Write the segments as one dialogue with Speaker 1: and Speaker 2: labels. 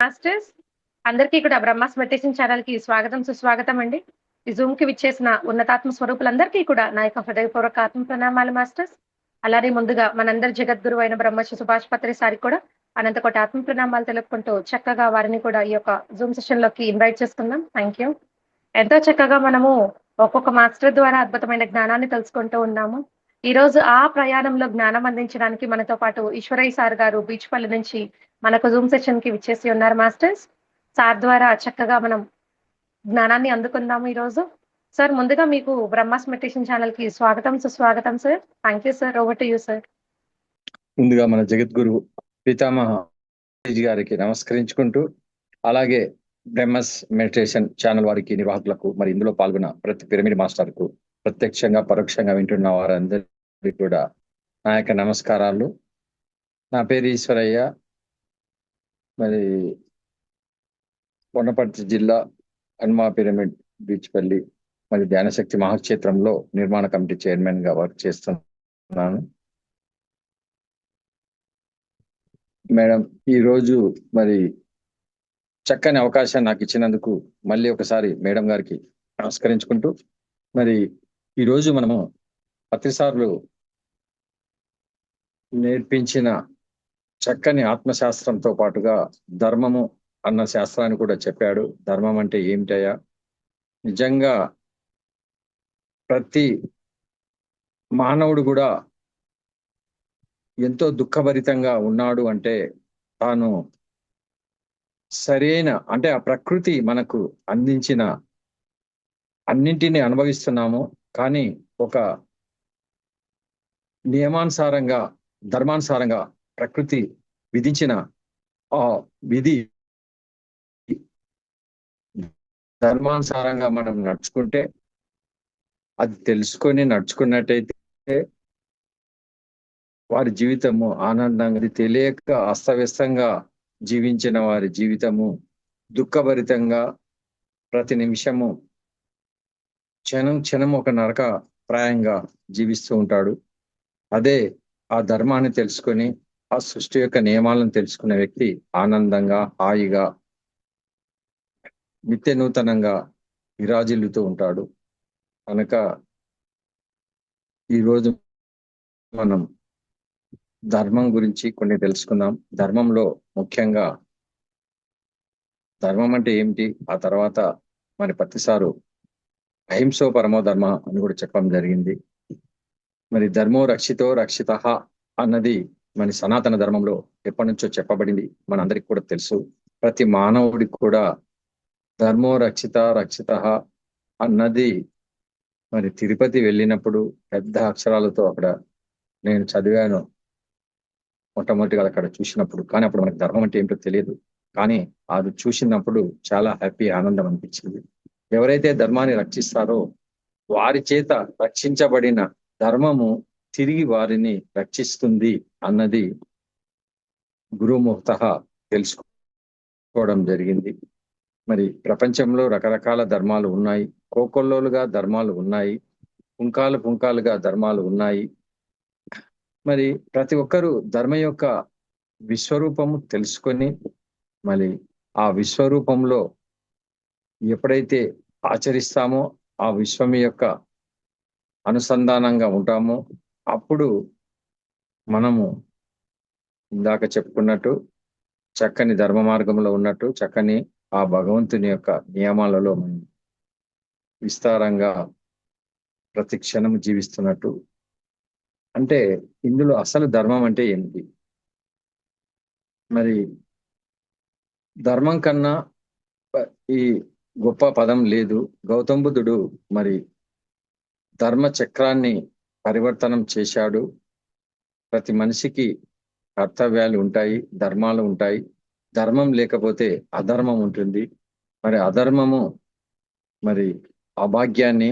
Speaker 1: Masters అందరికీ కూడా Brahma's meditation channel కి స్వాగతం సుస్వాగతం అండి. ఈ జూమ్ కి విచ్చేసిన ఉన్నతాత్మ స్వరూపులందరికీ కూడా నా యొక్క హృదయపూర్వక ఆత్మ ప్రణామాలు మాస్టర్స్. అలానే ముందుగా మనందరి జగద్గురు అయిన బ్రహ్మశ్రీ సుభాష్ పత్రి సారి కూడా అనంతకోటి ఆత్మ ప్రణామాలు తెలుపుకుంటూ చక్కగా వారిని కూడా ఈ యొక్క జూమ్ సెషన్ లోకి ఇన్వైట్ చేసుకుందాం. Thank you. ఎంతో చక్కగా మనము ఒక్కొక్క మాస్టర్ ద్వారా అద్భుతమైన జ్ఞానాన్ని తెలుసుకుంటూ ఉన్నాము. ఈ రోజు ఆ ప్రయాణంలో జ్ఞానం అందించడానికి మనతో పాటు ఈశ్వరయ్య సార్ గారు బీచ్పల్లి నుంచి మనకు జూమ్ సెషన్ కి విచ్చేసి ఉన్నారు మాస్టర్స్. సార్ ద్వారా చక్కగా మనం జ్ఞానాన్ని అందుకుందాము ఈ రోజు. సార్ ముందుగా మీకు బ్రహ్మాస్ మెడిటేషన్ ఛానల్ కి స్వాగతం సుస్వాగతం sir. Thank you sir. Over to you sir.
Speaker 2: ముందుగా మన జగద్గురు పితామహ గారికి నమస్కరించుకుంటూ, అలాగే బ్రహ్మస్ మెడిటేషన్ ఛానల్ వారికి, నిర్వాహకులకు, మరి ఇందులో పాల్గొన్న ప్రతి పిరమిడ్ మాస్టర్కు, ప్రత్యక్షంగా పరోక్షంగా వింటున్న వారందరికీ కూడా నా యొక్క నమస్కారాలు. నా పేరు ఈశ్వరయ్య. మరి వనపర్తి జిల్లా హనుమా పిరమిడ్ బీచ్పల్లి మరి ధ్యానశక్తి మహాక్షేత్రంలో నిర్మాణ కమిటీ చైర్మన్ గా వర్క్ చేస్తున్నాను. మేడం, ఈరోజు మరి చక్కని అవకాశాన్ని నాకు ఇచ్చినందుకు మళ్ళీ ఒకసారి మేడం గారికి నమస్కరించుకుంటూ, మరి ఈరోజు మనము పత్రిసార్లు నేర్పించిన చక్కని ఆత్మశాస్త్రంతో పాటుగా ధర్మము అన్న శాస్త్రాన్ని కూడా చెప్పాడు. ధర్మం అంటే ఏమిటయా? నిజంగా ప్రతి మానవుడు కూడా ఎంతో దుఃఖభరితంగా ఉన్నాడు అంటే తాను సరైన అంటే ఆ ప్రకృతి మనకు అందించిన అన్నింటినీ అనుభవిస్తున్నాము, కానీ ఒక నియమానుసారంగా ధర్మానుసారంగా ప్రకృతి విధించిన ఆ విధి ధర్మానుసారంగా మనం నడుచుకుంటే, అది తెలుసుకొని నడుచుకున్నట్టయితే వారి జీవితము ఆనందంగా, అది తెలియక అస్తవ్యస్తంగా జీవించిన వారి జీవితము దుఃఖభరితంగా, ప్రతి నిమిషము క్షణం క్షణం ఒక నరక ప్రాయంగా జీవిస్తూ ఉంటాడు. అదే ఆ ధర్మాన్ని తెలుసుకొని ఆ సృష్టి యొక్క నియమాలను తెలుసుకునే వ్యక్తి ఆనందంగా, హాయిగా, నిత్య నూతనంగా విరాజిల్లుతూ ఉంటాడు. కనుక ఈరోజు మనం ధర్మం గురించి కొన్ని తెలుసుకుందాం. ధర్మంలో ముఖ్యంగా ధర్మం అంటే ఏమిటి, ఆ తర్వాత మరి ప్రతిసారు అహింసో పరమో ధర్మ అని కూడా చెప్పడం జరిగింది. మరి ధర్మో రక్షితో రక్షిత అన్నది మన సనాతన ధర్మంలో ఎప్పటి నుంచో చెప్పబడింది, మనందరికి కూడా తెలుసు. ప్రతి మానవుడికి కూడా ధర్మో రక్షిత రక్షిత అన్నది మరి తిరుపతి వెళ్ళినప్పుడు పెద్ద అక్షరాలతో అక్కడ నేను చదివాను మొట్టమొదటిగా అక్కడ చూసినప్పుడు. కానీ అప్పుడు మనకు ధర్మం అంటే ఏంటో తెలియదు, కానీ అది చూసినప్పుడు చాలా హ్యాపీ, ఆనందం అనిపించింది. ఎవరైతే ధర్మాన్ని రక్షిస్తారో వారి చేత రక్షించబడిన ధర్మము తిరిగి వారిని రక్షిస్తుంది అన్నది గురుముహత తెలుసుకోవడం జరిగింది. మరి ప్రపంచంలో రకరకాల ధర్మాలు ఉన్నాయి, కోకొల్లోలుగా ధర్మాలు ఉన్నాయి, పుంకాలుగా ధర్మాలు ఉన్నాయి. మరి ప్రతి ఒక్కరూ ధర్మ యొక్క విశ్వరూపము తెలుసుకొని మరి ఆ విశ్వరూపంలో ఎప్పుడైతే ఆచరిస్తామో, ఆ విశ్వం యొక్క అనుసంధానంగా ఉంటామో, అప్పుడు మనము ఇందాక చెప్పుకున్నట్టు చక్కని ధర్మ మార్గంలో ఉన్నట్టు, చక్కని ఆ భగవంతుని యొక్క నియమాలలో మనం విస్తారంగా ప్రతి క్షణం జీవిస్తున్నట్టు. అంటే ఇందులో అసలు ధర్మం అంటే ఏమిటి? మరి ధర్మం కన్నా ఈ గొప్ప పదం లేదు. గౌతమ బుద్ధుడు మరి ధర్మ చక్రాన్ని పరివర్తనం చేశాడు. ప్రతి మనిషికి కర్తవ్యాలు ఉంటాయి, ధర్మాలు ఉంటాయి. ధర్మం లేకపోతే అధర్మం ఉంటుంది. మరి అధర్మము మరి అభాగ్యాన్ని,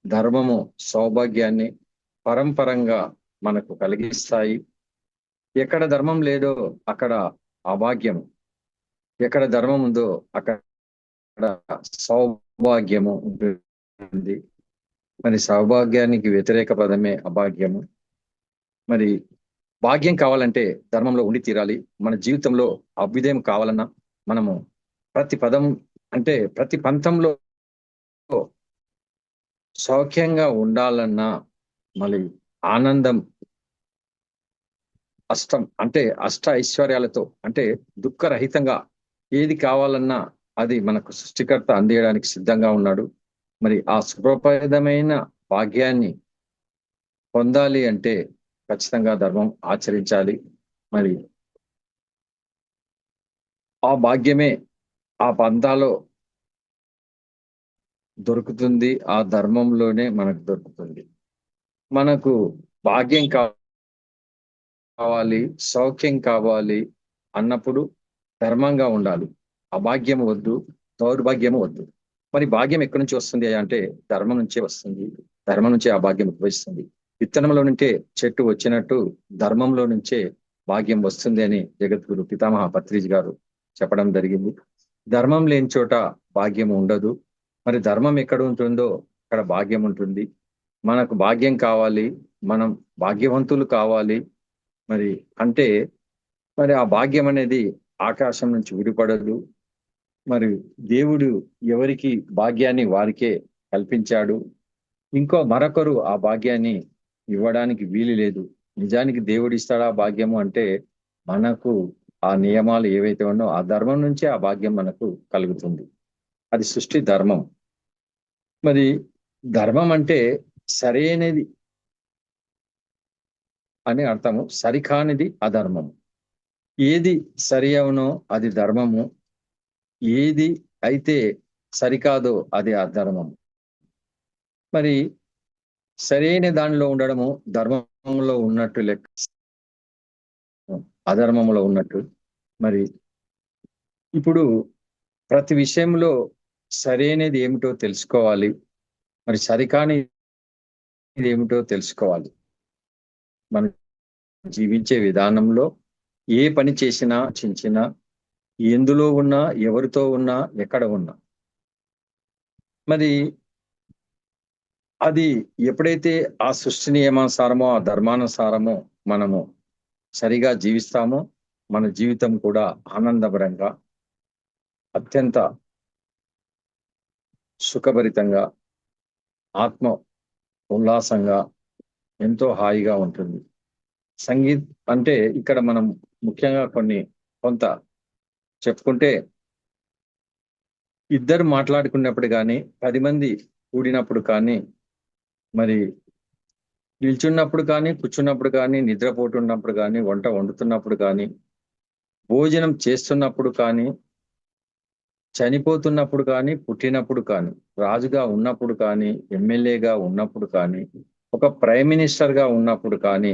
Speaker 2: ధర్మము సౌభాగ్యాన్ని పరంపరంగా మనకు కలిగిస్తాయి. ఎక్కడ ధర్మం లేదో అక్కడ అభాగ్యం, ఎక్కడ ధర్మం ఉందో అక్కడ సౌభాగ్యము ఉంటుంది. మరి సౌభాగ్యానికి వ్యతిరేక పదమే అభాగ్యము. మరి భాగ్యం కావాలంటే ధర్మంలో ఉండి తీరాలి. మన జీవితంలో అభ్యుదయం కావాలన్నా, మనము ప్రతి పదం అంటే ప్రతి పంతంలో సౌఖ్యంగా ఉండాలన్నా మళ్ళీ ఆనందం అష్ట ఐశ్వర్యాలతో అంటే దుఃఖరహితంగా ఏది కావాలన్నా అది మనకు సృష్టికర్త అందియడానికి సిద్ధంగా ఉన్నాడు. మరి ఆ శుభప్రదమైన భాగ్యాన్ని పొందాలి అంటే ఖచ్చితంగా ధర్మం ఆచరించాలి. మరి ఆ భాగ్యమే ఆ పంథాలో దొరుకుతుంది, ఆ ధర్మంలోనే మనకు దొరుకుతుంది. మనకు భాగ్యం కావాలి, సౌఖ్యం కావాలి అన్నప్పుడు ధర్మంగా ఉండాలి. అభాగ్యం వద్దు, దౌర్భాగ్యము వద్దు. మరి భాగ్యం ఎక్కడి నుంచి వస్తుంది అంటే ధర్మం నుంచే వస్తుంది. ధర్మం నుంచే ఆ భాగ్యం ఉద్భవిస్తుంది. విత్తనంలో నుంచే చెట్టు వచ్చినట్టు ధర్మంలో నుంచే భాగ్యం వస్తుంది అని జగద్గురు పితామహ పత్రిజీ గారు చెప్పడం జరిగింది. ధర్మం లేని చోట భాగ్యం ఉండదు. మరి ధర్మం ఎక్కడ ఉంటుందో అక్కడ భాగ్యం ఉంటుంది. మనకు భాగ్యం కావాలి, మనం భాగ్యవంతులు కావాలి. మరి అంటే మరి ఆ భాగ్యం అనేది ఆకాశం నుంచి విడిపడదు. మరి దేవుడు ఎవరికి భాగ్యాన్ని వారికే కల్పించాడు. మరొకరు ఆ భాగ్యాన్ని ఇవ్వడానికి వీలు లేదు. నిజానికి దేవుడు ఇస్తాడా భాగ్యము అంటే మనకు ఆ నియమాలు ఏవైతే ఉన్నో ఆ ధర్మం నుంచే ఆ భాగ్యం మనకు కలుగుతుంది. అది సృష్టి ధర్మం. మరి ధర్మం అంటే సరైనది అని అర్థము, సరికానిది అధర్మము. ఏది సరి అవునో అది ధర్మము, ఏది అయితే సరికాదో అది అధర్మము. మరి సరైన దానిలో ఉండడము ధర్మంలో ఉన్నట్టు లెక్క, అధర్మంలో ఉన్నట్టు. మరి ఇప్పుడు ప్రతి విషయంలో సరైనది ఏమిటో తెలుసుకోవాలి, మరి సరికాని ఏమిటో తెలుసుకోవాలి. మనం జీవించే విధానంలో ఏ పని చేసినా చించినా, ఎందులో ఉన్నా, ఎవరితో ఉన్నా, ఎక్కడ ఉన్నా, మరి అది ఎప్పుడైతే ఆ సృష్టి నియమానుసారమో ఆ ధర్మానుసారమో మనము సరిగా జీవిస్తామో మన జీవితం కూడా ఆనందపరంగా, అత్యంత సుఖభరితంగా, ఆత్మ ఉల్లాసంగా, ఎంతో హాయిగా ఉంటుంది. సంగీత్ అంటే ఇక్కడ మనం ముఖ్యంగా కొంత చెప్పుకుంటే, ఇద్దరు మాట్లాడుకున్నప్పుడు కానీ, 10 మంది కూడినప్పుడు కానీ, మరి నిల్చున్నప్పుడు కానీ, కూర్చున్నప్పుడు కానీ, నిద్రపోతున్నప్పుడు కానీ, వంట వండుతున్నప్పుడు కానీ, భోజనం చేస్తున్నప్పుడు కానీ, చనిపోతున్నప్పుడు కానీ, పుట్టినప్పుడు కానీ, రాజుగా ఉన్నప్పుడు కానీ, ఎమ్మెల్యేగా ఉన్నప్పుడు కానీ, ఒక ప్రైమ్ మినిస్టర్ గా ఉన్నప్పుడు కానీ,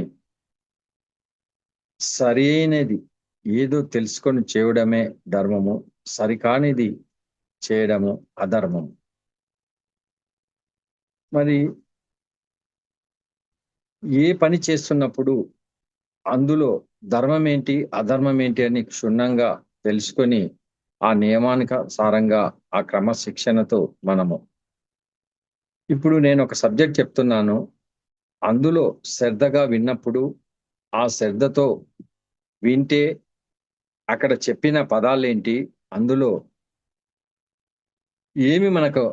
Speaker 2: సరైనది ఏదో తెలుసుకొని చేయడమే ధర్మము, సరికానిది చేయడము అధర్మము. మరి ఏ పని చేస్తున్నప్పుడు అందులో ధర్మం ఏంటి, అధర్మం ఏంటి అని క్షుణ్ణంగా తెలుసుకొని ఆ నియమానుసారంగా ఆ క్రమశిక్షణతో మనము, ఇప్పుడు నేను ఒక సబ్జెక్ట్ చెప్తున్నాను, అందులో శ్రద్ధగా విన్నప్పుడు ఆ శ్రద్ధతో వింటే అక్కడ చెప్పిన పదాలేంటి, అందులో ఏమి మనకు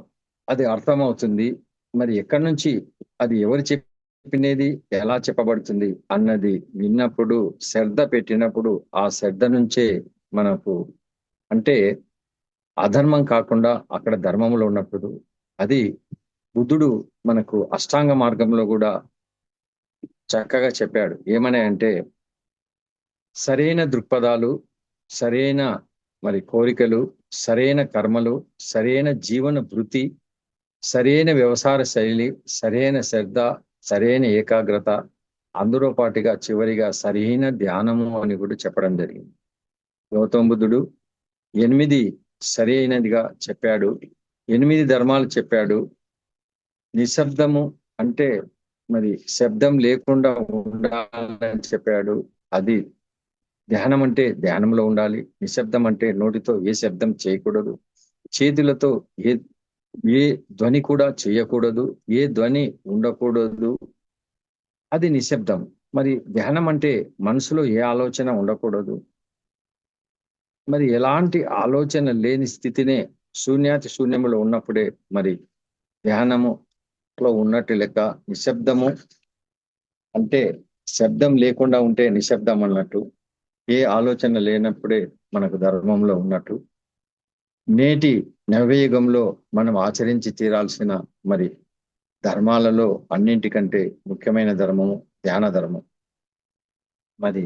Speaker 2: అది అర్థమవుతుంది, మరి ఎక్కడి నుంచి అది ఎవరు చెప్పినది ఎలా చెప్పబడుతుంది అన్నది విన్నప్పుడు, శ్రద్ధ పెట్టినప్పుడు ఆ శ్రద్ధ నుంచే మనకు అంటే అధర్మం కాకుండా అక్కడ ధర్మంలో ఉన్నప్పుడు అది బుద్ధుడు మనకు అష్టాంగ మార్గంలో కూడా చక్కగా చెప్పాడు. ఏమని అంటే సరైన దృక్పథాలు, సరైన మరి కోరికలు, సరైన కర్మలు, సరైన జీవన వృత్తి, సరైన వ్యవసాయ శైలి, సరైన శ్రద్ధ, సరైన ఏకాగ్రత, అందులో పాటుగా చివరిగా సరైన ధ్యానము అని కూడా చెప్పడం జరిగింది. గౌతమ బుద్ధుడు 8 సరైనదిగా చెప్పాడు, 8 ధర్మాలు చెప్పాడు. నిశ్శబ్దము అంటే మరి శబ్దం లేకుండా ఉండాలని చెప్పాడు. అది ధ్యానం అంటే ధ్యానంలో ఉండాలి. నిశ్శబ్దం అంటే నోటితో ఏ శబ్దం చేయకూడదు, చేతులతో ఏ ఏ ధ్వని కూడా చేయకూడదు, ఏ ధ్వని ఉండకూడదు, అది నిశ్శబ్దం. మరి ధ్యానం అంటే మనసులో ఏ ఆలోచన ఉండకూడదు, మరి ఎలాంటి ఆలోచన లేని స్థితినే శూన్యాతి శూన్యములో ఉన్నప్పుడే మరి ధ్యానములో ఉన్నట్టు లెక్క. నిశ్శబ్దము అంటే శబ్దం లేకుండా ఉంటే నిశ్శబ్దం అన్నట్టు. ఏ ఆలోచన లేనప్పుడే మనకు ధర్మంలో ఉన్నట్టు. నేటి నవయుగంలో మనం ఆచరించి తీరాల్సిన మరి ధర్మాలలో అన్నింటికంటే ముఖ్యమైన ధర్మము ధ్యాన ధర్మం. మరి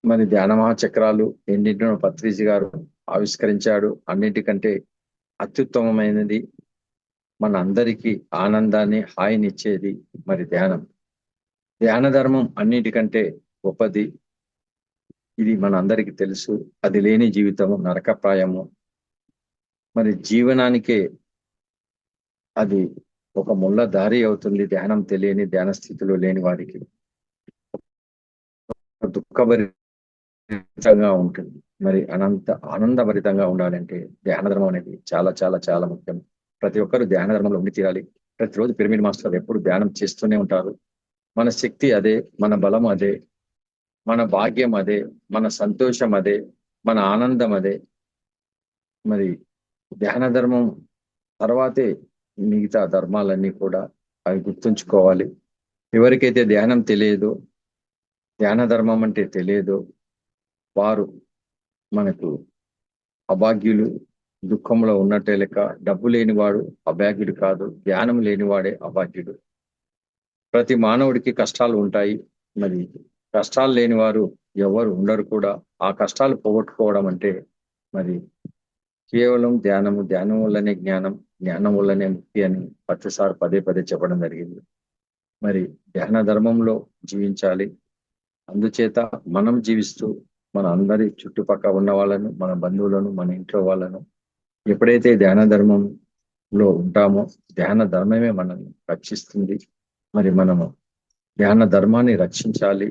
Speaker 2: మరి ధ్యానమహా చక్రాలు ఎన్నింటినో పత్రిజీ గారు ఆవిష్కరించాడు. అన్నిటికంటే అత్యుత్తమమైనది, మన అందరికీ ఆనందాన్ని హాయినిచ్చేది మరి ధ్యానం. ధ్యాన ధర్మం అన్నిటికంటే గొప్పది. ఇది మన అందరికీ తెలుసు. అది లేని జీవితము నరకప్రాయము. మరి జీవనానికే అది ఒక ముళ్ళ దారి అవుతుంది ధ్యానం తెలియని, ధ్యాన స్థితిలో లేని వారికి. దుఃఖభరితంగా ఉంటుంది. మరి ఆనందభరితంగా ఉండాలంటే ధ్యాన ధర్మం అనేది చాలా చాలా చాలా ముఖ్యం. ప్రతి ఒక్కరు ధ్యాన ధర్మంలో ఉండి తీరాలి. ప్రతిరోజు పిరమిడ్ మాస్టర్ ఎప్పుడు ధ్యానం చేస్తూనే ఉంటారు. మన శక్తి అదే, మన బలం అదే, మన భాగ్యం అదే, మన సంతోషం అదే, మన ఆనందం అదే. మరి ధ్యాన ధర్మం తర్వాతే మిగతా ధర్మాలన్నీ కూడా. అవి గుర్తుంచుకోవాలి. ఎవరికైతే ధ్యానం తెలియదో, ధ్యాన ధర్మం అంటే తెలియదో వారు మనకు అభాగ్యులు. దుఃఖంలో ఉన్నట్టే లెక్క. డబ్బు లేనివాడు అభాగ్యుడు కాదు, ధ్యానం లేనివాడే అభాగ్యుడు. ప్రతి మానవుడికి కష్టాలు ఉంటాయి. మరి కష్టాలు లేని వారు ఎవరు ఉండరు కూడా. ఆ కష్టాలు పోగొట్టుకోవడం అంటే మరి కేవలం ధ్యానం వల్లనే జ్ఞానం, జ్ఞానం వల్లనే ముక్తి అని ప్రతిసారి పదే పదే చెప్పడం జరిగింది. మరి ధ్యాన ధర్మంలో జీవించాలి. అందుచేత మనం జీవిస్తూ మన అందరి చుట్టుపక్కల ఉన్న వాళ్ళను, మన బంధువులను, మన ఇంట్లో వాళ్ళను ఎప్పుడైతే ధ్యాన ధర్మంలో ఉంటామో ధ్యాన ధర్మమే మనల్ని రక్షిస్తుంది. మరి మనము ధ్యాన ధర్మాన్ని రక్షించాలి.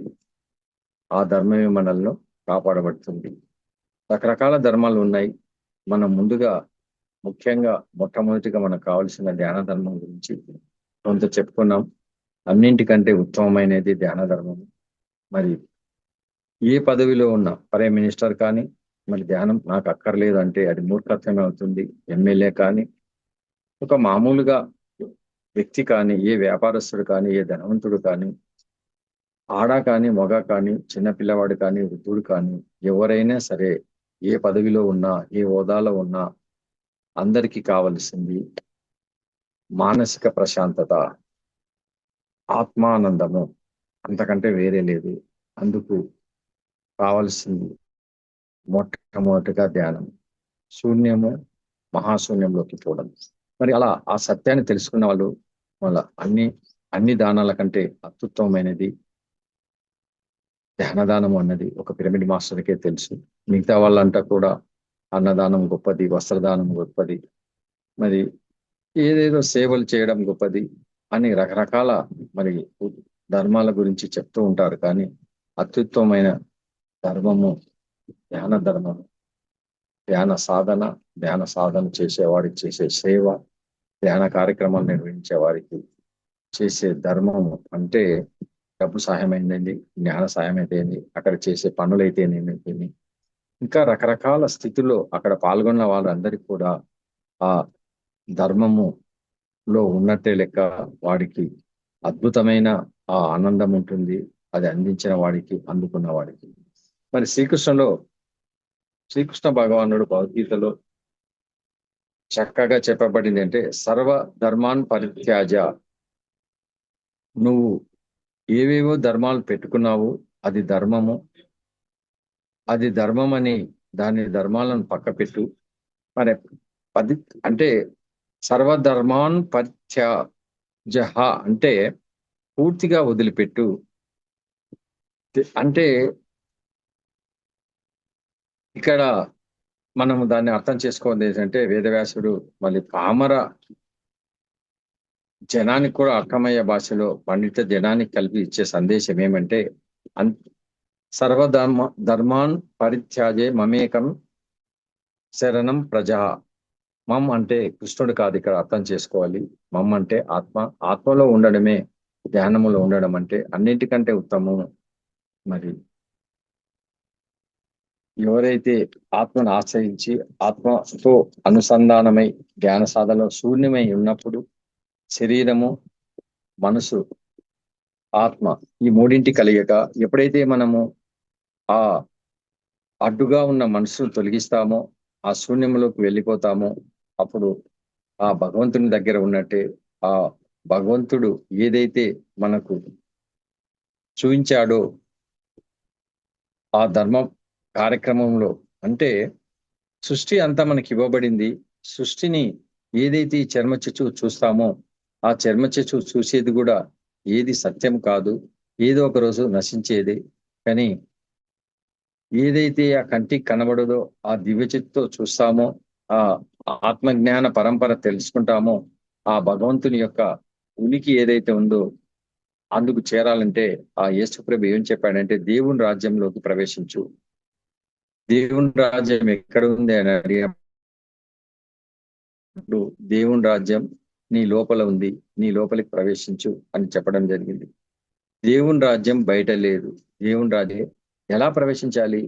Speaker 2: ఆ ధర్మమే మనల్ని కాపాడబడుతుంది. రకరకాల ధర్మాలు ఉన్నాయి. మనం ముందుగా ముఖ్యంగా మొట్టమొదటిగా మనకు కావాల్సిన ధ్యాన ధర్మం గురించి కొంత చెప్పుకున్నాం. అన్నింటికంటే ఉత్తమమైనది ధ్యాన ధర్మం. మరి ఏ పదవిలో ఉన్న ప్రైమ్ మినిస్టర్ కానీ మరి ధ్యానం నాకు అక్కర్లేదు అంటే అది మూర్ఖత్వమే అవుతుంది. ఎమ్మెల్యే కానీ, ఒక మామూలుగా వ్యక్తి కానీ, ఏ వ్యాపారస్తుడు కానీ, ఏ ధనవంతుడు కానీ, ఆడ కానీ, మగ కానీ, చిన్న పిల్లవాడు కానీ, వృద్ధుడు కానీ, ఎవరైనా సరే ఏ పదవిలో ఉన్నా, ఏ హోదాలో ఉన్నా అందరికీ కావలసింది మానసిక ప్రశాంతత, ఆత్మానందము. అంతకంటే వేరే లేదు. అందుకు కావలసింది మొట్టమొదటిగా ధ్యానం. శూన్యము మహాశూన్యంలోకి పోవడం. మరి అలా ఆ సత్యాన్ని తెలుసుకున్న వాళ్ళు వాళ్ళ అన్ని దానాల కంటే అత్యుత్తమమైనది ధ్యానదానం అన్నది ఒక పిరమిడ్ మాస్టర్కే తెలుసు. మిగతా వాళ్ళంతా కూడా అన్నదానం గొప్పది, వస్త్రదానం గొప్పది, మరి ఏదేదో సేవలు చేయడం గొప్పది అని రకరకాల మరి ధర్మాల గురించి చెప్తూ ఉంటారు. కానీ అత్యుత్తమైన ధర్మము ధ్యాన ధర్మము. ధ్యాన సాధన చేసేవాడికి చేసే సేవ, ధ్యాన కార్యక్రమాలు నిర్వహించే వారికి చేసే ధర్మము అంటే డబ్బు సహాయం అయిందండి, జ్ఞాన సాయం అయితేంది, అక్కడ చేసే పనులైతేనేమి, ఇంకా రకరకాల స్థితిలో అక్కడ పాల్గొన్న వాళ్ళందరికీ కూడా ఆ ధర్మములో ఉన్నట్టే లెక్క. వాడికి అద్భుతమైన ఆ ఆనందం ఉంటుంది. అది అందించిన వాడికి, అందుకున్న వాడికి. మరి శ్రీకృష్ణ భగవానుడు భగవద్గీతలో చక్కగా చెప్పబడింది అంటే సర్వ ధర్మాన్ పరిత్యాజ. నువ్వు ఏవేవో ధర్మాలు పెట్టుకున్నావు, అది ధర్మం అని దాని ధర్మాలను పక్కపెట్టు. మరి అంటే సర్వధర్మాన్ పరిత్యాజ అంటే పూర్తిగా వదిలిపెట్టు. అంటే ఇక్కడ మనం దాన్ని అర్థం చేసుకోవాలి ఏంటంటే వేదవ్యాసుడు మళ్ళీ పామర జనానికి కూడా అర్థమయ్యే భాషలో పండిత జనానికి కలిపి ఇచ్చే సందేశం ఏమంటే ధర్మాన్ పరిత్యాజే మమేకం శరణం ప్రజా. మమ్ అంటే కృష్ణుడు కాదు ఇక్కడ అర్థం చేసుకోవాలి. మమ్ అంటే ఆత్మలో ఉండడమే ధ్యానములో ఉండడం అంటే అన్నింటికంటే ఉత్తమం. మరి ఎవరైతే ఆత్మను ఆశ్రయించి ఆత్మతో అనుసంధానమై జ్ఞాన సాధనలో శూన్యమై ఉన్నప్పుడు శరీరము, మనసు, ఆత్మ ఈ మూడింటి కలియక ఎప్పుడైతే మనము ఆ అడ్డుగా ఉన్న మనసును తొలగిస్తామో, ఆ శూన్యంలోకి వెళ్ళిపోతామో, అప్పుడు ఆ భగవంతుని దగ్గర ఉన్నట్టే. ఆ భగవంతుడు ఏదైతే మనకు చూపించాడో ఆ ధర్మ కార్యక్రమంలో, అంటే సృష్టి అంతా మనకి ఇవ్వబడింది. సృష్టిని ఏదైతే ఈ చర్మచక్షు చూస్తామో ఆ చర్మచక్షు చూసేది కూడా ఏది సత్యం కాదు, ఏదో ఒక రోజు నశించేది. కానీ ఏదైతే ఆ కంటికి కనబడదో ఆ దివ్యచిత్తో చూస్తామో, ఆ ఆత్మజ్ఞాన పరంపర తెలుసుకుంటామో, ఆ భగవంతుని యొక్క ఉనికి ఏదైతే ఉందో అందుకు చేరాలంటే ఆ యేసుప్రభు ఏం చెప్పాడంటే, దేవుని రాజ్యంలోకి ప్రవేశించు. దేవుని రాజ్యం ఎక్కడ ఉంది అని అడిగినప్పుడు దేవుని రాజ్యం నీ లోపల ఉంది, నీ లోపలికి ప్రవేశించు అని చెప్పడం జరిగింది. దేవుని రాజ్యం బయట లేదు. దేవుని రాజ్యం ఎలా ప్రవేశించాలి?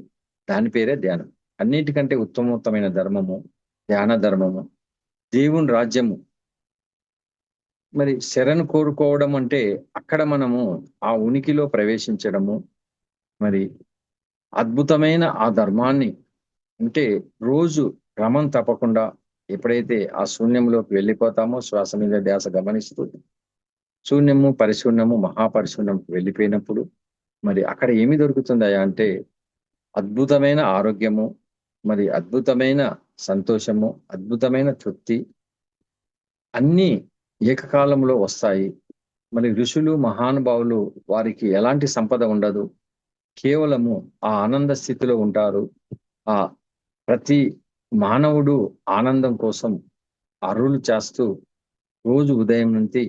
Speaker 2: దాని పేరే ధ్యానం. అన్నిటికంటే ఉత్తమోత్తమైన ధర్మము ధ్యాన ధర్మము. దేవుని రాజ్యము మరి శరణు కోరుకోవడం అంటే అక్కడ మనము ఆ ఉనికిలో ప్రవేశించడము. మరి అద్భుతమైన ఆ ధర్మాన్ని, అంటే రోజు క్రమం తప్పకుండా ఎప్పుడైతే ఆ శూన్యంలోకి వెళ్ళిపోతామో శ్వాస మీద ధ్యాస గమనిస్తూ శూన్యము పరిశూన్యము మహాపరిశూన్యంకి వెళ్ళిపోయినప్పుడు మరి అక్కడ ఏమి దొరుకుతుందయా అంటే అద్భుతమైన ఆరోగ్యము, మరి అద్భుతమైన సంతోషము, అద్భుతమైన తృప్తి అన్నీ ఏకకాలంలో వస్తాయి. మరి ఋషులు మహానుభావులు వారికి ఎలాంటి సంపద ఉండదు, కేవలము ఆ ఆనంద స్థితిలో ఉంటారు. ఆ ప్రతి మానవుడు ఆనందం కోసం అరులు చేస్తూ రోజు ఉదయం నుంచి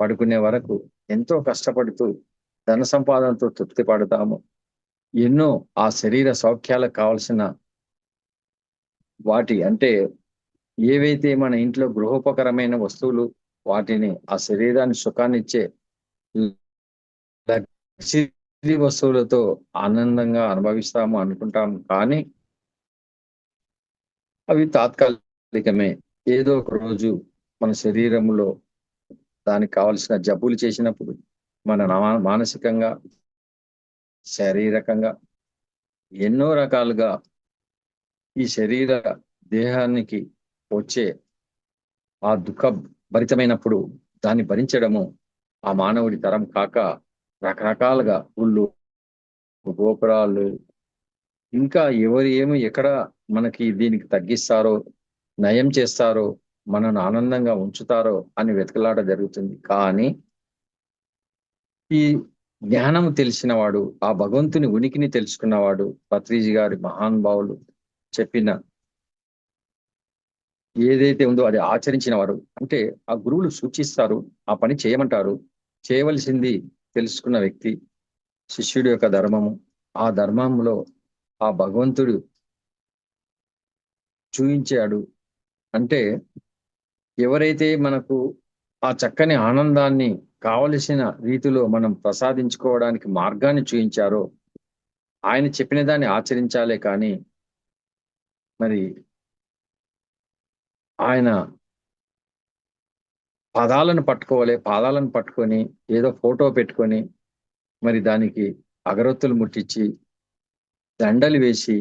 Speaker 2: పడుకునే వరకు ఎంతో కష్టపడుతూ ధన సంపాదనతో తృప్తి పడతాము. ఎన్నో ఆ శరీర సౌఖ్యాలకు కావలసిన వాటి, అంటే ఏవైతే మన ఇంట్లో గృహోపకరమైన వస్తువులు వాటిని ఆ శరీరాన్ని సుఖాన్ని ఇచ్చే లగ్జరీ వస్తువులతో ఆనందంగా అనుభవిస్తాము అనుకుంటాము. కానీ అవి తాత్కాలికమే. ఏదో ఒక రోజు మన శరీరంలో దానికి కావలసిన జబ్బులు చేసినప్పుడు మన మానసికంగా, శారీరకంగా ఎన్నో రకాలుగా ఈ శరీర దేహానికి వచ్చే ఆ దుఃఖ భరితమైనప్పుడు దాన్ని భరించడము ఆ మానవుడి తరం కాక రకరకాలుగా గుళ్ళు, గోపురాలు, ఇంకా ఎవరు ఏమి ఎక్కడ మనకి దీనికి తగ్గిస్తారో, నయం చేస్తారో, మనను ఆనందంగా ఉంచుతారో అని వెతకలాట జరుగుతుంది. కానీ ఈ జ్ఞానం తెలిసినవాడు, ఆ భగవంతుని ఉనికిని తెలుసుకున్నవాడు, పత్రిజీ గారి మహానుభావులు చెప్పిన ఏదైతే ఉందో అది ఆచరించిన వారు, అంటే ఆ గురువులు సూచిస్తారు, ఆ పని చేయమంటారు, చేయవలసింది తెలుసుకున్న వ్యక్తి, శిష్యుడి యొక్క ధర్మము, ఆ ధర్మంలో ఆ భగవంతుడు చూయించాడు. అంటే ఎవరైతే మనకు ఆ చక్కని ఆనందాన్ని కావలసిన రీతిలో మనం ప్రసాదించుకోవడానికి మార్గాన్ని చూయించారో ఆయన చెప్పిన దాన్ని ఆచరించాలే కానీ మరి ఆయన పాదాలను పట్టుకొని ఏదో ఫోటో పెట్టుకొని మరి దానికి అగరొత్తులు ముట్టించి దండలు వేసి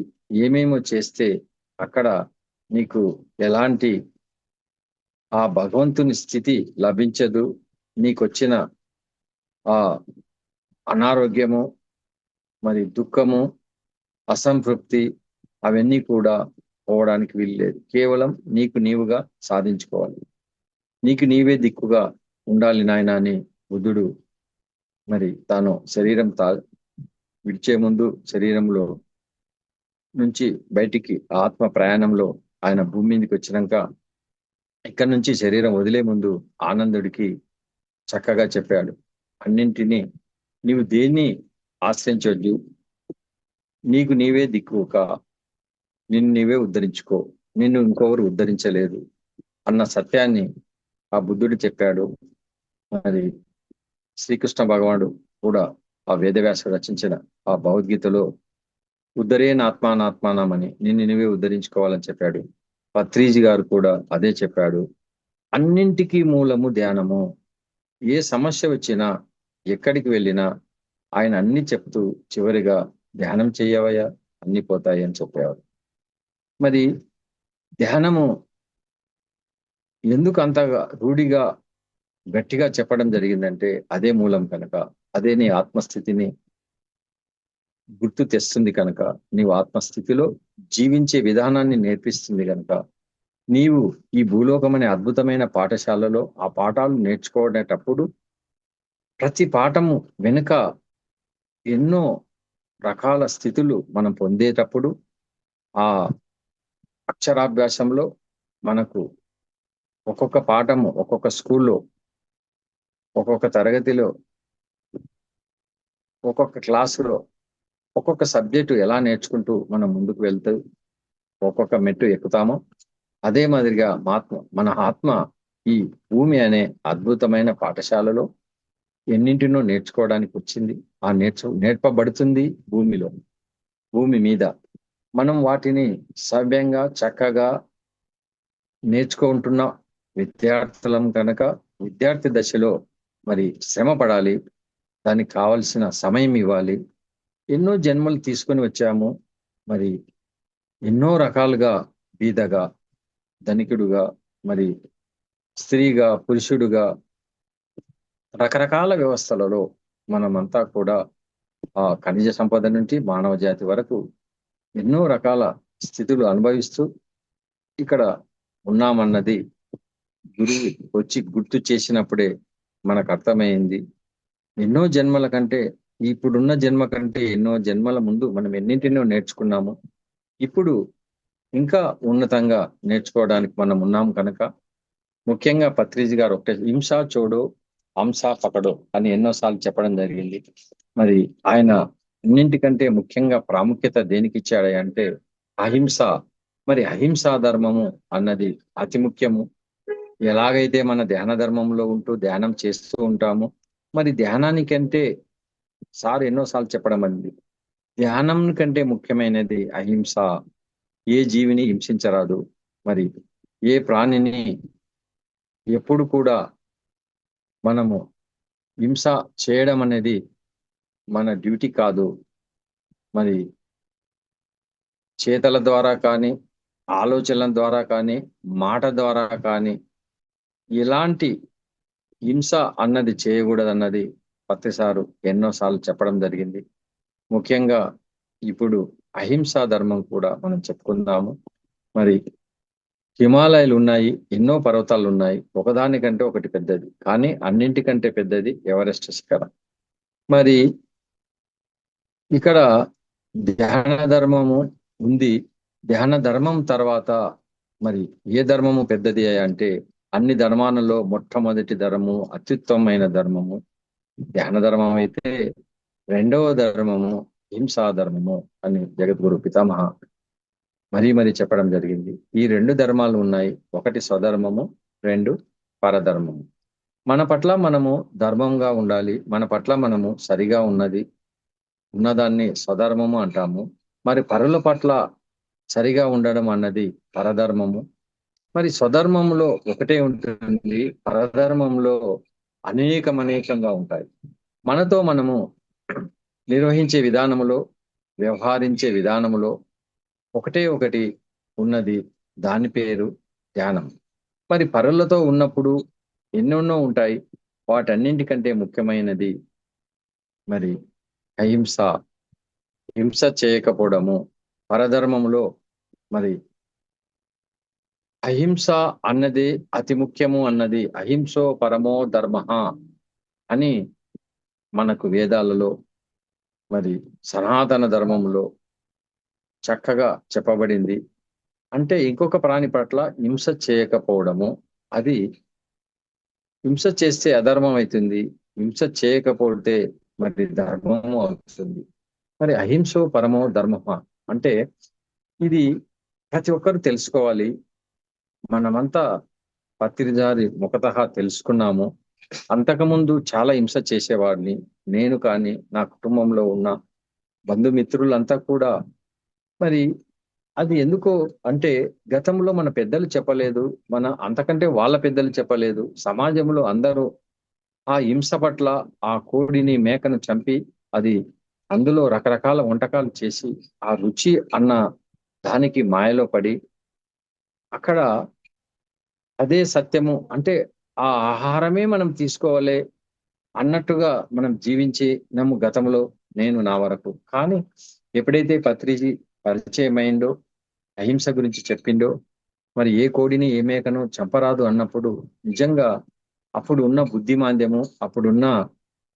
Speaker 2: ఏమేమో చేస్తే అక్కడ నీకు ఎలాంటి ఆ భగవంతుని స్థితి లభించదు. నీకొచ్చిన ఆ అనారోగ్యము, మరి దుఃఖము, అసంతృప్తి అవన్నీ కూడా పోవడానికి వీల్లేదు. కేవలం నీకు నీవుగా సాధించుకోవాలి. నీకు నీవే దిక్కుగా ఉండాలి నాయన అని బుద్ధుడు మరి తాను శరీరం విడిచే ముందు శరీరంలో నుంచి బయటికి ఆత్మ ప్రయాణంలో ఆయన భూమి మీదకి వచ్చినాక ఇక్కడ నుంచి శరీరం వదిలే ముందు ఆనందుడికి చక్కగా చెప్పాడు, అన్నింటినీ నీవు దేన్ని ఆశ్రయించొద్దు, నీకు నీవే దిక్కుక నిన్ను నీవే ఉద్ధరించుకో, నిన్ను ఇంకొకరు ఉద్ధరించలేదు అన్న సత్యాన్ని ఆ బుద్ధుడు చెప్పాడు. మరి శ్రీకృష్ణ భగవానుడు కూడా ఆ వేదవ్యాసుడు రచించిన ఆ భగవద్గీతలో ఉద్ధరేనాత్మానాత్మానమని నిన్ను నువ్వే ఉద్ధరించుకోవాలని చెప్పాడు. పత్రిజీ గారు కూడా అదే చెప్పాడు. అన్నింటికీ మూలము ధ్యానము. ఏ సమస్య వచ్చినా ఎక్కడికి వెళ్ళినా ఆయన అన్ని చెప్తూ చివరిగా ధ్యానం చేయవయ్యా అన్ని పోతాయి అని చెప్పేవారు. మరి ధ్యానము ఎందుకు అంతగా రూఢిగా గట్టిగా చెప్పడం జరిగిందంటే అదే మూలం కనుక, అదే నీ ఆత్మస్థితిని గుర్తు తెస్తుంది కనుక, నీవు ఆత్మస్థితిలో జీవించే విధానాన్ని నేర్పిస్తుంది కనుక, నీవు ఈ భూలోకం అనే అద్భుతమైన పాఠశాలలో ఆ పాఠాలు నేర్చుకునేటప్పుడు ప్రతి పాఠము వెనుక ఎన్నో రకాల స్థితులు మనం పొందేటప్పుడు ఆ అక్షరాభ్యాసంలో మనకు ఒక్కొక్క పాఠము ఒక్కొక్క స్కూల్లో ఒక్కొక్క తరగతిలో ఒక్కొక్క క్లాసులో ఒక్కొక్క సబ్జెక్టు ఎలా నేర్చుకుంటూ మనం ముందుకు వెళ్తూ ఒక్కొక్క మెట్టు ఎక్కుతామో అదే మాదిరిగా మన ఆత్మ ఈ భూమి అనే అద్భుతమైన పాఠశాలలో ఎన్నింటినో నేర్చుకోవడానికి వచ్చింది. ఆ నేర్పబడుతుంది భూమి మీద. మనం వాటిని సవ్యంగా చక్కగా నేర్చుకుంటున్న విద్యార్థులం కనుక విద్యార్థి దశలో మరి శ్రమ పడాలి, దానికి కావలసిన సమయం ఇవ్వాలి. ఎన్నో జన్మలు తీసుకొని వచ్చాము. మరి ఎన్నో రకాలుగా బీదగా, ధనికుడుగా, మరి స్త్రీగా, పురుషుడుగా రకరకాల వ్యవస్థలలో మనమంతా కూడా ఆ ఖనిజ సంపద నుండి మానవ జాతి వరకు ఎన్నో రకాల స్థితులు అనుభవిస్తూ ఇక్కడ ఉన్నామన్నది గురువు వచ్చి గుర్తు చేసినప్పుడే మనకు అర్థమైంది. ఎన్నో జన్మల కంటే, ఇప్పుడున్న జన్మ కంటే ఎన్నో జన్మల ముందు మనం ఎన్నింటినో నేర్చుకున్నాము. ఇప్పుడు ఇంకా ఉన్నతంగా నేర్చుకోవడానికి మనం ఉన్నాం కనుక, ముఖ్యంగా పత్రిజీ గారు ఒకటే హింసా చోడో హంసా పకడో అని ఎన్నోసార్లు చెప్పడం జరిగింది. మరి ఆయన అన్నింటికంటే ముఖ్యంగా ప్రాముఖ్యత దేనికి ఇచ్చాడు అంటే అహింస. మరి అహింసా ధర్మము అన్నది అతి ముఖ్యము. ఎలాగైతే మన ధ్యాన ధర్మంలో ఉంటూ ధ్యానం చేస్తూ ఉంటామో, మరి ధ్యానానికంటే సార్ ఎన్నోసార్లు చెప్పడం అండి, ధ్యానం కంటే ముఖ్యమైనది అహింస. ఏ జీవిని హింసించరాదు, మరి ఏ ప్రాణిని ఎప్పుడు కూడా మనము హింస చేయడం అనేది మన డ్యూటీ కాదు. మరి చేతల ద్వారా కానీ, ఆలోచనల ద్వారా కానీ, మాట ద్వారా కానీ ఇలాంటి హింస అన్నది చేయకూడదు అన్నది పత్రిసారు ఎన్నోసార్లు చెప్పడం జరిగింది. ముఖ్యంగా ఇప్పుడు అహింసా ధర్మం కూడా మనం చెప్పుకుందాము. మరి హిమాలయాలు ఉన్నాయి, ఎన్నో పర్వతాలు ఉన్నాయి, ఒకదానికంటే ఒకటి పెద్దది, కానీ అన్నింటికంటే పెద్దది ఎవరెస్ట్ శిఖరం. మరి ఇక్కడ ధ్యాన ధర్మము ఉంది. ధ్యాన ధర్మం తర్వాత మరి ఏ ధర్మము పెద్దది అంటే అన్ని ధర్మాలలో మొట్టమొదటి ధర్మము, అత్యుత్తమైన ధర్మము ధ్యాన ధర్మం అయితే, రెండవ ధర్మము హింసా ధర్మము అని జగద్గురు పితామహ మరీ చెప్పడం జరిగింది. ఈ రెండు ధర్మాలు ఉన్నాయి, ఒకటి స్వధర్మము, రెండు పరధర్మము. మన పట్ల మనము ధర్మంగా ఉండాలి, మన పట్ల మనము సరిగా ఉన్నదాన్ని స్వధర్మము అంటాము. మరి పరుల పట్ల సరిగా ఉండడం అన్నది పరధర్మము. మరి స్వధర్మంలో ఒకటే ఉంటుంది, పరధర్మంలో అనేకంగా ఉంటాయి. మనతో మనము నిర్వహించే విధానములో, వ్యవహరించే విధానములో ఒకటి ఉన్నది, దాని పేరు ధ్యానం. మరి పరులతో ఉన్నప్పుడు ఎన్నెన్నో ఉంటాయి, వాటన్నింటికంటే ముఖ్యమైనది మరి అహింస. హింస చేయకపోవడము పరధర్మంలో. మరి అహింస అన్నది అతి ముఖ్యము అన్నది, అహింసో పరమో ధర్మ అని మనకు వేదాలలో మరి సనాతన ధర్మంలో చక్కగా చెప్పబడింది. అంటే ఇంకొక ప్రాణి పట్ల హింస చేయకపోవడము, అది హింస చేస్తే అధర్మం అవుతుంది, హింస చేయకపోతే మరి ధర్మము అవుతుంది. మరి అహింసో పరమో ధర్మ అంటే ఇది ప్రతి ఒక్కరు తెలుసుకోవాలి. మనమంతా పత్రిజారి ముఖతః తెలుసుకున్నాము. అంతకుముందు చాలా హింస చేసేవాడిని నేను, కానీ నా కుటుంబంలో ఉన్న బంధుమిత్రులంతా కూడా మరి అది ఎందుకో అంటే గతంలో మన పెద్దలు చెప్పలేదు, మన అంతకంటే వాళ్ళ పెద్దలు చెప్పలేదు. సమాజంలో అందరూ ఆ హింస పట్ల ఆ కోడిని, మేకను చంపి అది అందులో రకరకాల వంటకాలు చేసి ఆ రుచి అన్న దానికి మాయలో పడి అక్కడ అదే సత్యము అంటే ఆ ఆహారమే మనం తీసుకోవాలి అన్నట్టుగా మనం జీవించినాము గతంలో, నేను నా వరకు. కానీ ఎప్పుడైతే పత్రిజీ పరిచయమైందో, అహింస గురించి చెప్పిండో, మరి ఏ కోడిని ఏ మేకను చంపరాదు అన్నప్పుడు నిజంగా అప్పుడు ఉన్న బుద్ధిమాంద్యము, అప్పుడున్న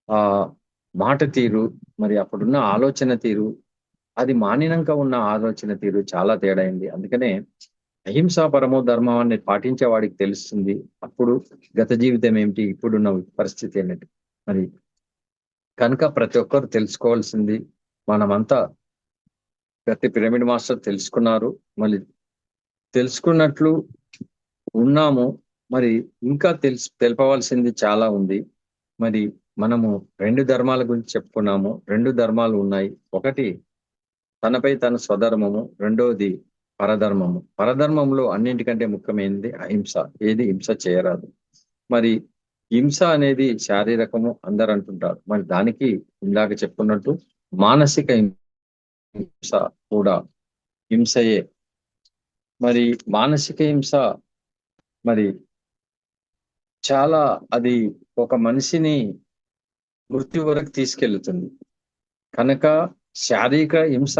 Speaker 2: ఆ మాట తీరు, మరి అప్పుడున్న ఆలోచన తీరు, అది మానినంక ఉన్న ఆలోచన తీరు చాలా తేడా అయింది. అందుకనే అహింసా పరమో ధర్మం అని పాటించే వాడికి తెలుస్తుంది. అప్పుడు గత జీవితం ఏమిటి, ఇప్పుడున్న పరిస్థితి ఏమిటి. మరి కనుక ప్రతి ఒక్కరు తెలుసుకోవాల్సింది, మనమంతా ప్రతి పిరమిడ్ మాస్టర్ తెలుసుకున్నారు. మళ్ళీ తెలుసుకున్నట్లు ఉన్నాము. మరి ఇంకా తెలపవలసింది చాలా ఉంది. మరి మనము 2 ధర్మాల గురించి చెప్పుకున్నాము. 2 ధర్మాలు ఉన్నాయి. ఒకటి తనపై తన స్వధర్మము, రెండోది పరధర్మము. పరధర్మంలో అన్నింటికంటే ముఖ్యమైనది అహింస. ఏది హింస చేయరాదు. మరి హింస అనేది శారీరకము అందరు అంటుంటారు. మరి దానికి ఇందాక చెప్పుకున్నట్టు మానసిక హింస కూడా హింసయే. మరి మానసిక హింస మరి చాలా అది ఒక మనిషిని మృత్యు వరకు తీసుకెళ్తుంది. కనుక శారీరక హింస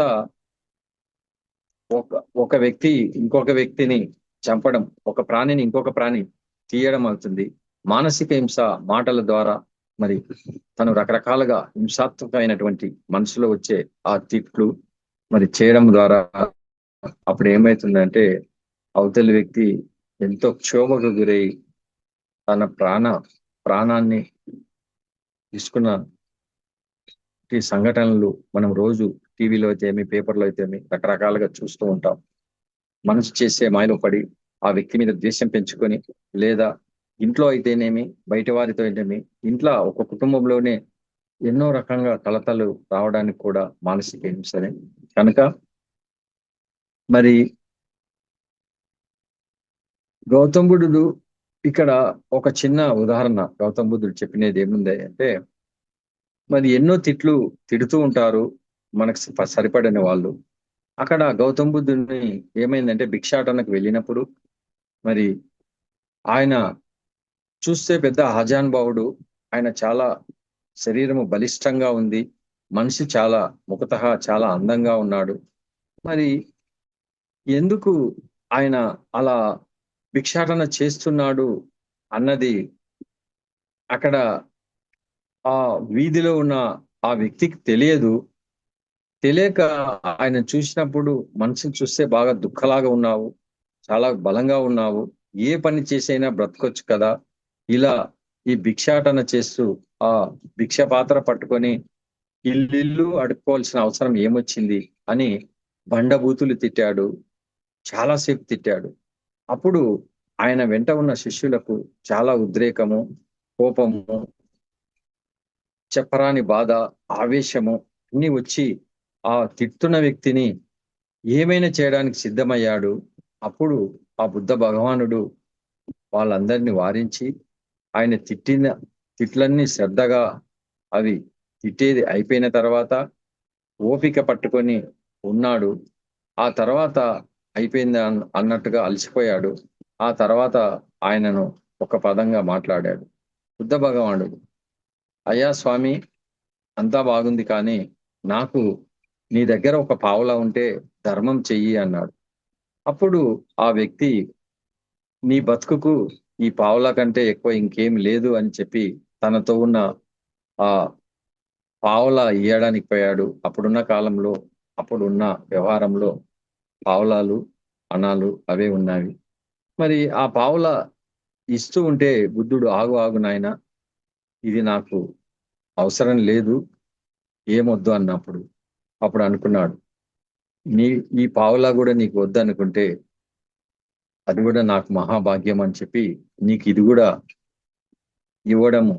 Speaker 2: ఒక ఒక వ్యక్తి ఇంకొక వ్యక్తిని చంపడం, ఒక ప్రాణిని ఇంకొక ప్రాణి తీయడం అవుతుంది. మానసిక హింస మాటల ద్వారా మరి తను రకరకాలుగా హింసాత్మకమైనటువంటి మనసులో వచ్చే ఆ తిట్లు మరి చేయడం ద్వారా అప్పుడు ఏమైతుందంటే అవతలి వ్యక్తి ఎంతో క్షోభకు గురై తన ప్రాణాన్ని తీసుకున్న ఈ సంఘటనలు మనం రోజు టీవీలో అయితేమి, పేపర్లో అయితేమి రకరకాలుగా చూస్తూ ఉంటాం. మనసు చేసే మాయలో పడి ఆ వ్యక్తి మీద ద్వేషం పెంచుకొని, లేదా ఇంట్లో అయితేనేమి, బయట వారితో అయితేమి, ఇంట్లో ఒక కుటుంబంలోనే ఎన్నో రకంగా కలతలు రావడానికి కూడా మానసిక హింసనే. కనుక మరి గౌతమ్ బుద్ధుడు ఇక్కడ ఒక చిన్న ఉదాహరణ గౌతమ్ బుద్ధుడు చెప్పినది ఏముంది అంటే, మరి ఎన్నో తిట్లు తిడుతూ ఉంటారు మనకు సరిపడని వాళ్ళు. అక్కడ గౌతమ్ బుద్ధుడిని ఏమైందంటే భిక్షాటనకు వెళ్ళినప్పుడు మరి ఆయన చూస్తే పెద్ద ఆజానుభావుడు. ఆయన చాలా శరీరము బలిష్టంగా ఉంది. మనిషి చాలా ముఖతః చాలా అందంగా ఉన్నాడు. మరి ఎందుకు ఆయన అలా భిక్షాటన చేస్తున్నాడు అన్నది అక్కడ ఆ వీధిలో ఉన్న ఆ వ్యక్తికి తెలియదు. తెలియక ఆయన చూసినప్పుడు మనిషిని చూస్తే బాగా దుఃఖలాగా ఉన్నావు, చాలా బలంగా ఉన్నావు, ఏ పని చేసైనా బ్రతకొచ్చు కదా, ఇలా ఈ భిక్షాటన చేస్తూ ఆ భిక్ష పాత్ర పట్టుకొని ఇల్లు అడుక్కోవాల్సిన అవసరం ఏమొచ్చింది అని బండబూతులు తిట్టాడు. చాలాసేపు తిట్టాడు. అప్పుడు ఆయన వెంట ఉన్న శిష్యులకు చాలా ఉద్రేకము, కోపము, చెప్పరాని బాధ, ఆవేశము అన్ని వచ్చి ఆ తిట్టున్న వ్యక్తిని ఏమైనా చేయడానికి సిద్ధమయ్యాడు. అప్పుడు ఆ బుద్ధ భగవానుడు వాళ్ళందరినీ వారించి ఆయన తిట్టిన తిట్లన్నీ శ్రద్ధగా అవి తిట్టేది అయిపోయిన తర్వాత ఓపిక పట్టుకొని ఉన్నాడు. ఆ తర్వాత అయిపోయింది అన్నట్టుగా అలసిపోయాడు. ఆ తర్వాత ఆయనను ఒక పదంగా మాట్లాడాడు బుద్ధ భగవానుడు. అయ్యా స్వామి, అంతా బాగుంది కానీ నాకు నీ దగ్గర ఒక పావలా ఉంటే ధర్మం చెయ్యి అన్నాడు. అప్పుడు ఆ వ్యక్తి నీ బతుకుకు ఈ పావలా కంటే ఎక్కువ ఇంకేం లేదు అని చెప్పి తనతో ఉన్న ఆ పావలా ఇయ్యడానికి పోయాడు. అప్పుడున్న కాలంలో అప్పుడున్న వ్యవహారంలో పావలాలు అణాలు అవే ఉన్నాయి. మరి ఆ పావలా ఇస్తూ ఉంటే బుద్ధుడు ఆగు ఆగు నాయన, ఇది నాకు అవసరం లేదు, ఏమొద్దు అన్నప్పుడు అప్పుడు అనుకున్నాడు, నీ ఈ పావలా కూడా నీకు వద్దు అనుకుంటే అది కూడా నాకు మహాభాగ్యం అని చెప్పి నీకు ఇది కూడా ఇవ్వడము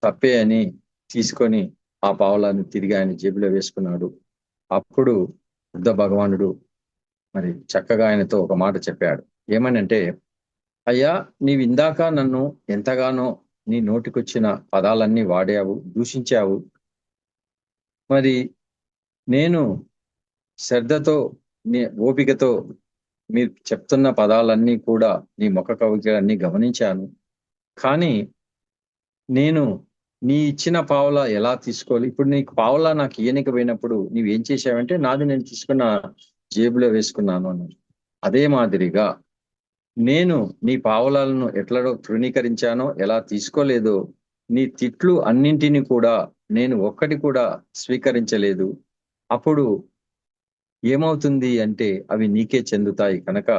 Speaker 2: తప్పే అని తీసుకొని ఆ పావలాన్ని తిరిగి ఆయన జేబులో వేసుకున్నాడు. అప్పుడు బుద్ధ భగవానుడు మరి చక్కగా ఆయనతో ఒక మాట చెప్పాడు. ఏమనంటే, అయ్యా, నీవు ఇందాక నన్ను ఎంతగానో నీ నోటికొచ్చిన పదాలన్నీ వాడావు, దూషించావు. మరి నేను శ్రద్ధతో, నీ ఓపికతో మీరు చెప్తున్న పదాలన్నీ కూడా, నీ ముఖ కవళికలన్నీ గమనించాను. కానీ నేను నీ ఇచ్చిన పావలా ఎలా తీసుకోవాలి? ఇప్పుడు నీకు పావలా నాకు ఇయ్యనికపోయినప్పుడు నీవేం చేశావంటే, నాది నేను తీసుకున్న జేబులో వేసుకున్నాను అన్నాడు. అదే మాదిరిగా నేను నీ పావలాలను ఎట్లడో తృణీకరించానో, ఎలా తీసుకోలేదో, నీ తిట్లు అన్నింటినీ కూడా నేను ఒక్కటి కూడా స్వీకరించలేదు. అప్పుడు ఏమవుతుంది అంటే అవి నీకే చెందుతాయి కనుక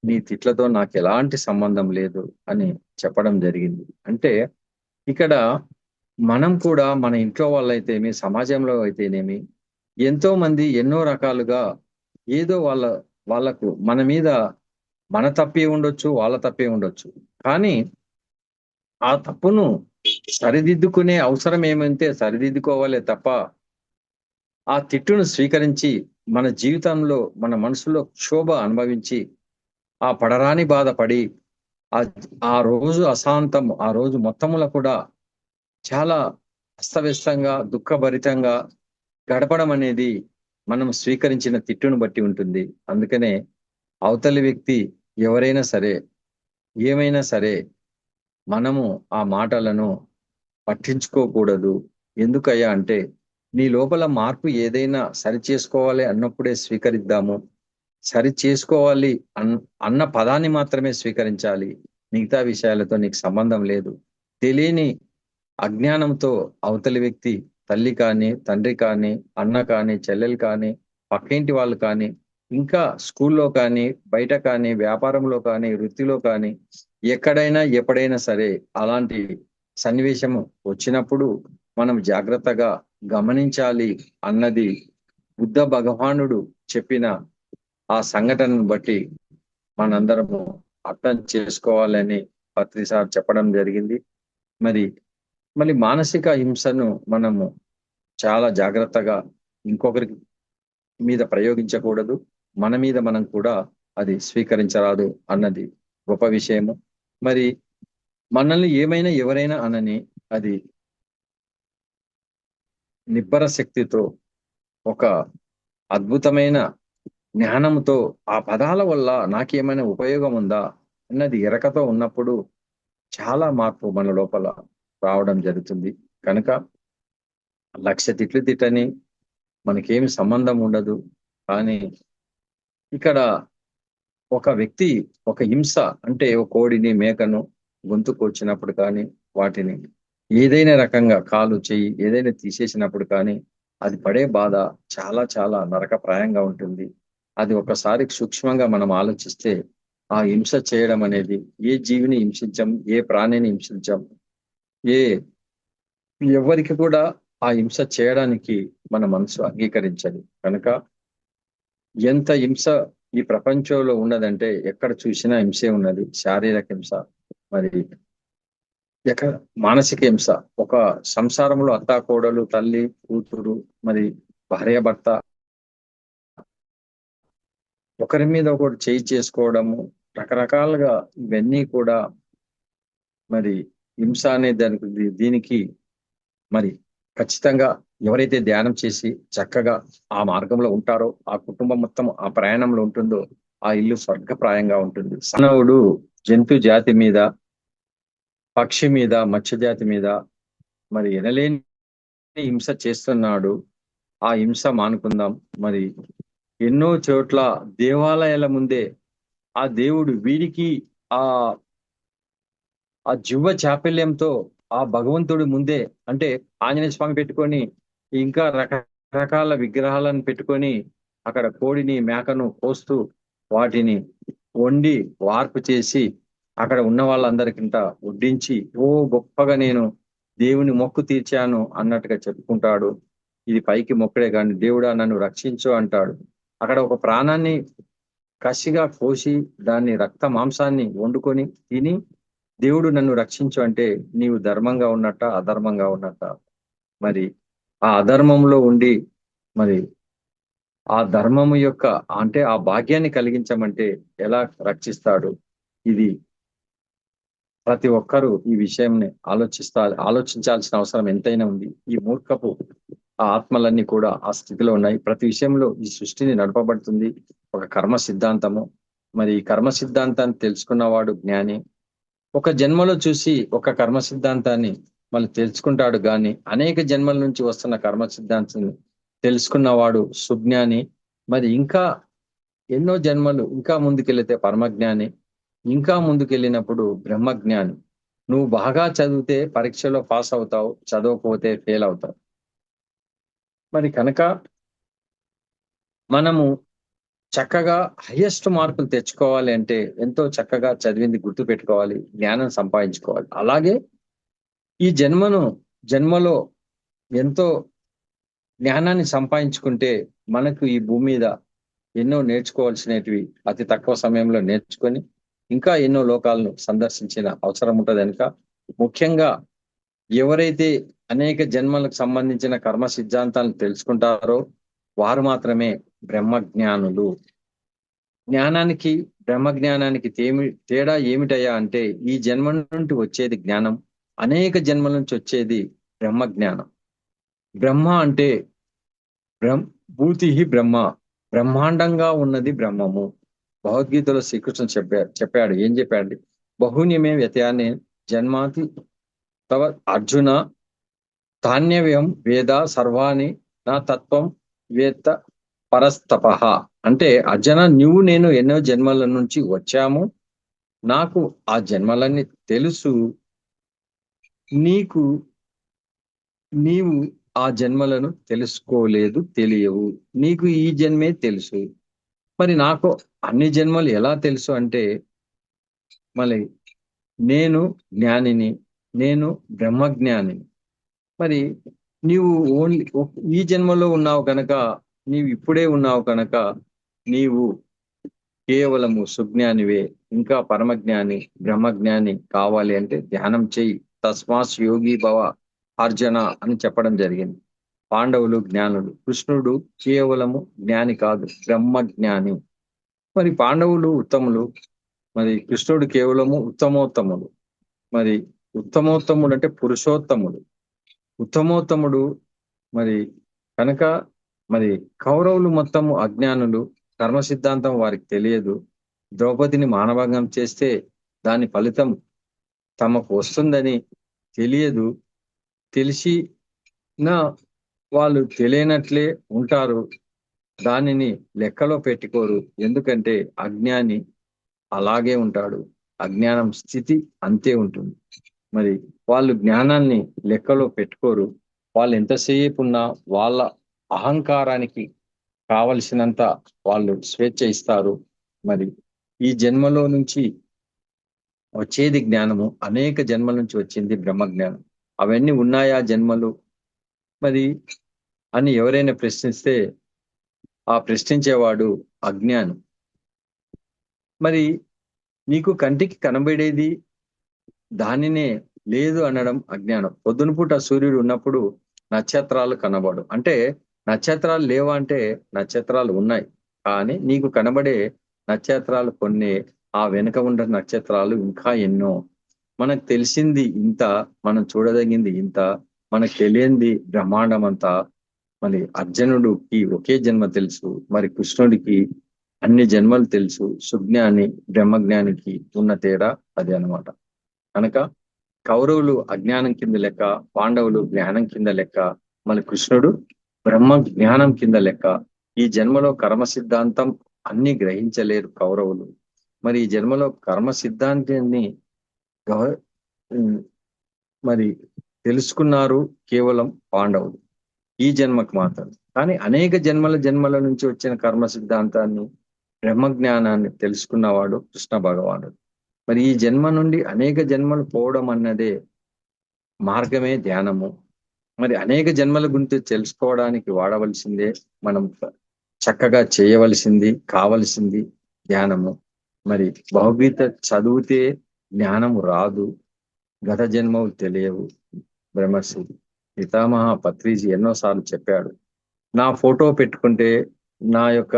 Speaker 2: నీ తిట్లతో నాకు ఎలాంటి సంబంధం లేదు అని చెప్పడం జరిగింది. అంటే ఇక్కడ మనం కూడా మన ఇంట్లో వాళ్ళైతేమి, సమాజంలో అయితేనేమి, ఎంతో మంది ఎన్నో రకాలుగా ఏదో వాళ్ళకు మన మీద మన తప్పే ఉండొచ్చు, వాళ్ళ తప్పే ఉండొచ్చు. కానీ ఆ తప్పును సరిదిద్దుకునే అవసరం ఏమంటే సరిదిద్దుకోవాలే తప్ప, ఆ తిట్టును స్వీకరించి మన జీవితంలో, మన మనసులో క్షోభ అనుభవించి, ఆ పడరాని బాధపడి, ఆ ఆ రోజు అశాంతం, ఆ రోజు మొత్తములో కూడా చాలా అస్తవ్యస్తంగా, దుఃఖభరితంగా గడపడం అనేది మనం స్వీకరించిన తిట్టును బట్టి ఉంటుంది. అందుకనే అవతలి వ్యక్తి ఎవరైనా సరే, ఏమైనా సరే, మనము ఆ మాటలను పట్టించుకోకూడదు. ఎందుకయ్యా అంటే, నీ లోపల మార్పు ఏదైనా సరి చేసుకోవాలి అన్నప్పుడే స్వీకరిద్దాము. సరి చేసుకోవాలి అన్న పదాన్ని మాత్రమే స్వీకరించాలి. మిగతా విషయాలతో నీకు సంబంధం లేదు. తెలియని అజ్ఞానంతో అవతలి వ్యక్తి తల్లి కానీ, తండ్రి కానీ, అన్న కానీ, చెల్లెలు కానీ, పక్కింటి వాళ్ళు కానీ, ఇంకా స్కూల్లో కానీ, బయట కానీ, వ్యాపారంలో కానీ, వృత్తిలో కానీ, ఎక్కడైనా ఎప్పుడైనా సరే అలాంటి సన్నివేశము వచ్చినప్పుడు మనం జాగ్రత్తగా గమనించాలి అన్నది బుద్ధ భగవానుడు చెప్పిన ఆ సంఘటనను బట్టి మనందరము అర్థం చేసుకోవాలని పత్రి సార్ చెప్పడం జరిగింది. మరి మళ్ళీ మానసిక హింసను మనము చాలా జాగ్రత్తగా ఇంకొకరికి మీద ప్రయోగించకూడదు. మన మీద మనం కూడా అది స్వీకరించరాదు అన్నది గొప్ప విషయము. మరి మనల్ని ఏమైనా ఎవరైనా అనని, అది నిబ్బర శక్తితో, ఒక అద్భుతమైన జ్ఞానంతో, ఆ పదాల వల్ల నాకేమైనా ఉపయోగం ఉందా అన్నది ఎరకతో ఉన్నప్పుడు చాలా మార్పు మన లోపల రావడం జరుగుతుంది. కనుక 1,00,000 తిట్లు తిట్టని మనకేమి సంబంధం ఉండదు. కానీ ఇక్కడ ఒక వ్యక్తి ఒక హింస అంటే ఒక కోడిని, మేకను గొంతుకొచ్చినప్పుడు కానీ, వాటిని ఏదైనా రకంగా కాలు, చెయ్యి ఏదైనా తీసేసినప్పుడు కానీ, అది పడే బాధ చాలా చాలా నరకప్రాయంగా ఉంటుంది. అది ఒకసారి సూక్ష్మంగా మనం ఆలోచిస్తే, ఆ హింస చేయడం అనేది ఏ జీవిని హింసించం, ఏ ప్రాణిని హింసించం, ఏ ఎవ్వరికి కూడా ఆ హింస చేయడానికి మన మనసు అంగీకరించదు. కనుక ఎంత హింస ఈ ప్రపంచంలో ఉన్నదంటే ఎక్కడ చూసినా హింసే ఉన్నది. శారీరక హింస, మరి ఎక్కడ మానసిక హింస. ఒక సంసారంలో అత్తా కోడలు, తల్లి కూతురు, మరి భార్య భర్త ఒకరి మీద ఒకటి చేయి చేసుకోవడము, రకరకాలుగా ఇవన్నీ కూడా మరి హింస అనే దీనికి మరి ఖచ్చితంగా ఎవరైతే ధ్యానం చేసి చక్కగా ఆ మార్గంలో ఉంటారో, ఆ కుటుంబం మొత్తం ఆ ప్రయాణంలో ఉంటుందో, ఆ ఇల్లు స్వర్గప్రాయంగా ఉంటుంది. మానవుడు జంతు జాతి మీద, పక్షి మీద, మత్స్య జాతి మీద మరి ఎనలేని హింస చేస్తున్నాడు. ఆ హింస మానుకుందాం. మరి ఎన్నో చోట్ల దేవాలయాల ముందే ఆ దేవుడు వీడికి ఆ ఆ జివ్వ చాపల్యంతో ఆ భగవంతుడి ముందే, అంటే ఆంజనేయ స్వామి పెట్టుకొని, ఇంకా రకరకాల విగ్రహాలను పెట్టుకొని అక్కడ కోడిని, మేకను కోస్తూ వాటిని వండి వార్పు చేసి అక్కడ ఉన్న వాళ్ళందరికింత వడ్డించి, ఓ గొప్పగా నేను దేవుని మొక్కు తీర్చాను అన్నట్టుగా చెప్పుకుంటాడు. ఇది పైకి మొక్కడే కానీ దేవుడా నన్ను రక్షించు అంటాడు. అక్కడ ఒక ప్రాణాన్ని కసిగా కోసి దాన్ని రక్త మాంసాన్ని వండుకొని తిని, దేవుడు నన్ను రక్షించు అంటే నీవు ధర్మంగా ఉన్నట్ట, అధర్మంగా ఉన్నట్ట? మరి ఆ అధర్మంలో ఉండి మరి ఆ ధర్మము యొక్క అంటే ఆ భాగ్యాన్ని కలిగించమంటే ఎలా రక్షిస్తాడు? ఇది ప్రతి ఒక్కరూ ఈ విషయంని ఆలోచించాల్సిన అవసరం ఎంతైనా ఉంది. ఈ మూర్ఖపు ఆ ఆత్మలన్నీ కూడా ఆ స్థితిలో ఉన్నాయి. ప్రతి విషయంలో ఈ సృష్టిని నడపబడుతుంది ఒక కర్మ సిద్ధాంతము. మరి ఈ కర్మ సిద్ధాంతాన్ని తెలుసుకున్నవాడు జ్ఞాని. ఒక జన్మలో చూసి ఒక కర్మ సిద్ధాంతాన్ని మళ్ళీ తెలుసుకుంటాడు గాని అనేక జన్మల నుంచి వస్తున్న కర్మ సిద్ధాంతాన్ని తెలుసుకున్నవాడు సుజ్ఞాని. మరి ఇంకా ఎన్నో జన్మలు ఇంకా ముందుకెళ్తే పరమజ్ఞాని, ఇంకా ముందుకెళ్ళినప్పుడు బ్రహ్మజ్ఞాని. నువ్వు బాగా చదివితే పరీక్షలో పాస్ అవుతావు, చదవకపోతే ఫెయిల్ అవుతావు. మరి కనుక మనము చక్కగా హైయెస్ట్ మార్కులు తెచ్చుకోవాలి అంటే ఎంతో చక్కగా చదివింది గుర్తు పెట్టుకోవాలి, జ్ఞానం సంపాదించుకోవాలి. అలాగే ఈ జన్మలో ఎంతో జ్ఞానాన్ని సంపాదించుకుంటే మనకు ఈ భూమి మీద ఎన్నో నేర్చుకోవాల్సినవి అతి తక్కువ సమయంలో నేర్చుకొని ఇంకా ఎన్నో లోకాలను సందర్శించిన అవసరం ఉంటుంది కనుక ముఖ్యంగా ఎవరైతే అనేక జన్మలకు సంబంధించిన కర్మ సిద్ధాంతాలను తెలుసుకుంటారో వారు మాత్రమే బ్రహ్మజ్ఞానులు. జ్ఞానానికి బ్రహ్మజ్ఞానానికి తేడా ఏమిటయ్యా అంటే ఈ జన్మ నుండి వచ్చేది జ్ఞానం, అనేక జన్మల నుంచి వచ్చేది బ్రహ్మజ్ఞానం. బ్రహ్మ అంటే భూతి బ్రహ్మ, బ్రహ్మాండంగా ఉన్నది బ్రహ్మము. భగవద్గీతలో శ్రీకృష్ణుడు చెప్పాడు ఏం చెప్పాడు? బహునిమే వ్యత్యాన్ని జన్మాతి తవ అర్జున తాన్యవ్యం వేద సర్వాణి నా తత్వం వేత్త పరస్తప. అంటే అర్జున నువ్వు నేను ఎన్నో జన్మల నుంచి వచ్చాము, నాకు ఆ జన్మలన్నీ తెలుసు, నీవు ఆ జన్మలను తెలుసుకోలేదు, తెలియవు, నీకు ఈ జన్మే తెలుసు. మరి నాకు అన్ని జన్మలు ఎలా తెలుసు అంటే మళ్ళీ నేను జ్ఞానిని, నేను బ్రహ్మజ్ఞానిని. మరి నీవు ఓన్లీ ఈ జన్మలో ఉన్నావు కనుక, నీవు ఇప్పుడే ఉన్నావు కనుక నీవు కేవలము సుజ్ఞానివే. ఇంకా పరమజ్ఞాని బ్రహ్మజ్ఞాని కావాలి అంటే ధ్యానం చెయ్యి. తస్మాస్ యోగి భవ అర్జున అని చెప్పడం జరిగింది. పాండవులు జ్ఞానులు, కృష్ణుడు కేవలము జ్ఞాని కాదు, బ్రహ్మజ్ఞాని. మరి పాండవులు ఉత్తములు, మరి కృష్ణుడు కేవలము ఉత్తమోత్తముడు. మరి ఉత్తమోత్తముడు అంటే పురుషోత్తముడు, ఉత్తమోత్తముడు. మరి కనుక మరి కౌరవులు మొత్తము అజ్ఞానులు, కర్మ సిద్ధాంతం వారికి తెలియదు. ద్రౌపదిని మానభంగం చేస్తే దాని ఫలితం తమకు వస్తుందని తెలియదు. తెలిసినా వాళ్ళు తెలియనట్లే ఉంటారు, దానిని లెక్కలో పెట్టుకోరు. ఎందుకంటే అజ్ఞాని అలాగే ఉంటాడు, అజ్ఞానం స్థితి అంతే ఉంటుంది. మరి వాళ్ళు జ్ఞానాన్ని లెక్కలో పెట్టుకోరు. వాళ్ళు ఎంతసేపు ఉన్నా వాళ్ళ అహంకారానికి కావలసినంత వాళ్ళు స్వేచ్ఛ ఇస్తారు. మరి ఈ జన్మలో నుంచి వచ్చేది జ్ఞానము, అనేక జన్మల నుంచి వచ్చింది బ్రహ్మజ్ఞానం. అవన్నీ ఉన్నాయా జన్మలు మరి అని ఎవరైనా ప్రశ్నిస్తే ఆ ప్రశ్నించేవాడు అజ్ఞానం. మరి నీకు కంటికి కనబడేది దానినే లేదు అనడం అజ్ఞానం. పొద్దునపూట సూర్యుడు ఉన్నప్పుడు నక్షత్రాలు కనబడు అంటే నక్షత్రాలు లేవా అంటే నక్షత్రాలు ఉన్నాయి, కానీ నీకు కనబడే నక్షత్రాలు కొన్ని, ఆ వెనుక ఉన్న నక్షత్రాలు ఇంకా ఎన్నో. మనకు తెలిసింది ఇంత, మనం చూడదగింది ఇంత, మనకు తెలియంది బ్రహ్మాండం అంతా. మరి అర్జునుడికి ఒకే జన్మ తెలుసు, మరి కృష్ణుడికి అన్ని జన్మలు తెలుసు. సుజ్ఞాని బ్రహ్మజ్ఞానికి ఉన్న తేడా అది అన్నమాట. కనుక కౌరవులు అజ్ఞానం కింద లెక్క, పాండవులు జ్ఞానం కింద లెక్క, మళ్ళీ కృష్ణుడు బ్రహ్మ జ్ఞానం కింద లెక్క. ఈ జన్మలో కర్మ సిద్ధాంతం అన్ని గ్రహించలేరు కౌరవులు. మరి ఈ జన్మలో కర్మ సిద్ధాంతాన్ని మరి తెలుసుకున్నారు కేవలం పాండవులు ఈ జన్మకు మాత్రం. కానీ అనేక జన్మల నుంచి వచ్చిన కర్మ సిద్ధాంతాన్ని బ్రహ్మజ్ఞానాన్ని తెలుసుకున్నవాడు కృష్ణ భగవానుడు. మరి ఈ జన్మ నుండి అనేక జన్మలు పోవడం అన్నదే మార్గమే ధ్యానము. మరి అనేక జన్మల గురించి తెలుసుకోవడానికి వాడవలసిందే మనం చక్కగా చేయవలసింది కావలసింది ధ్యానము. మరి భగవద్గీత చదివితే జ్ఞానము రాదు, గత జన్మలు తెలియవు. బ్రహ్మశ్రీ పితామహ పత్రిజీ ఎన్నోసార్లు చెప్పాడు, నా ఫోటో పెట్టుకుంటే నా యొక్క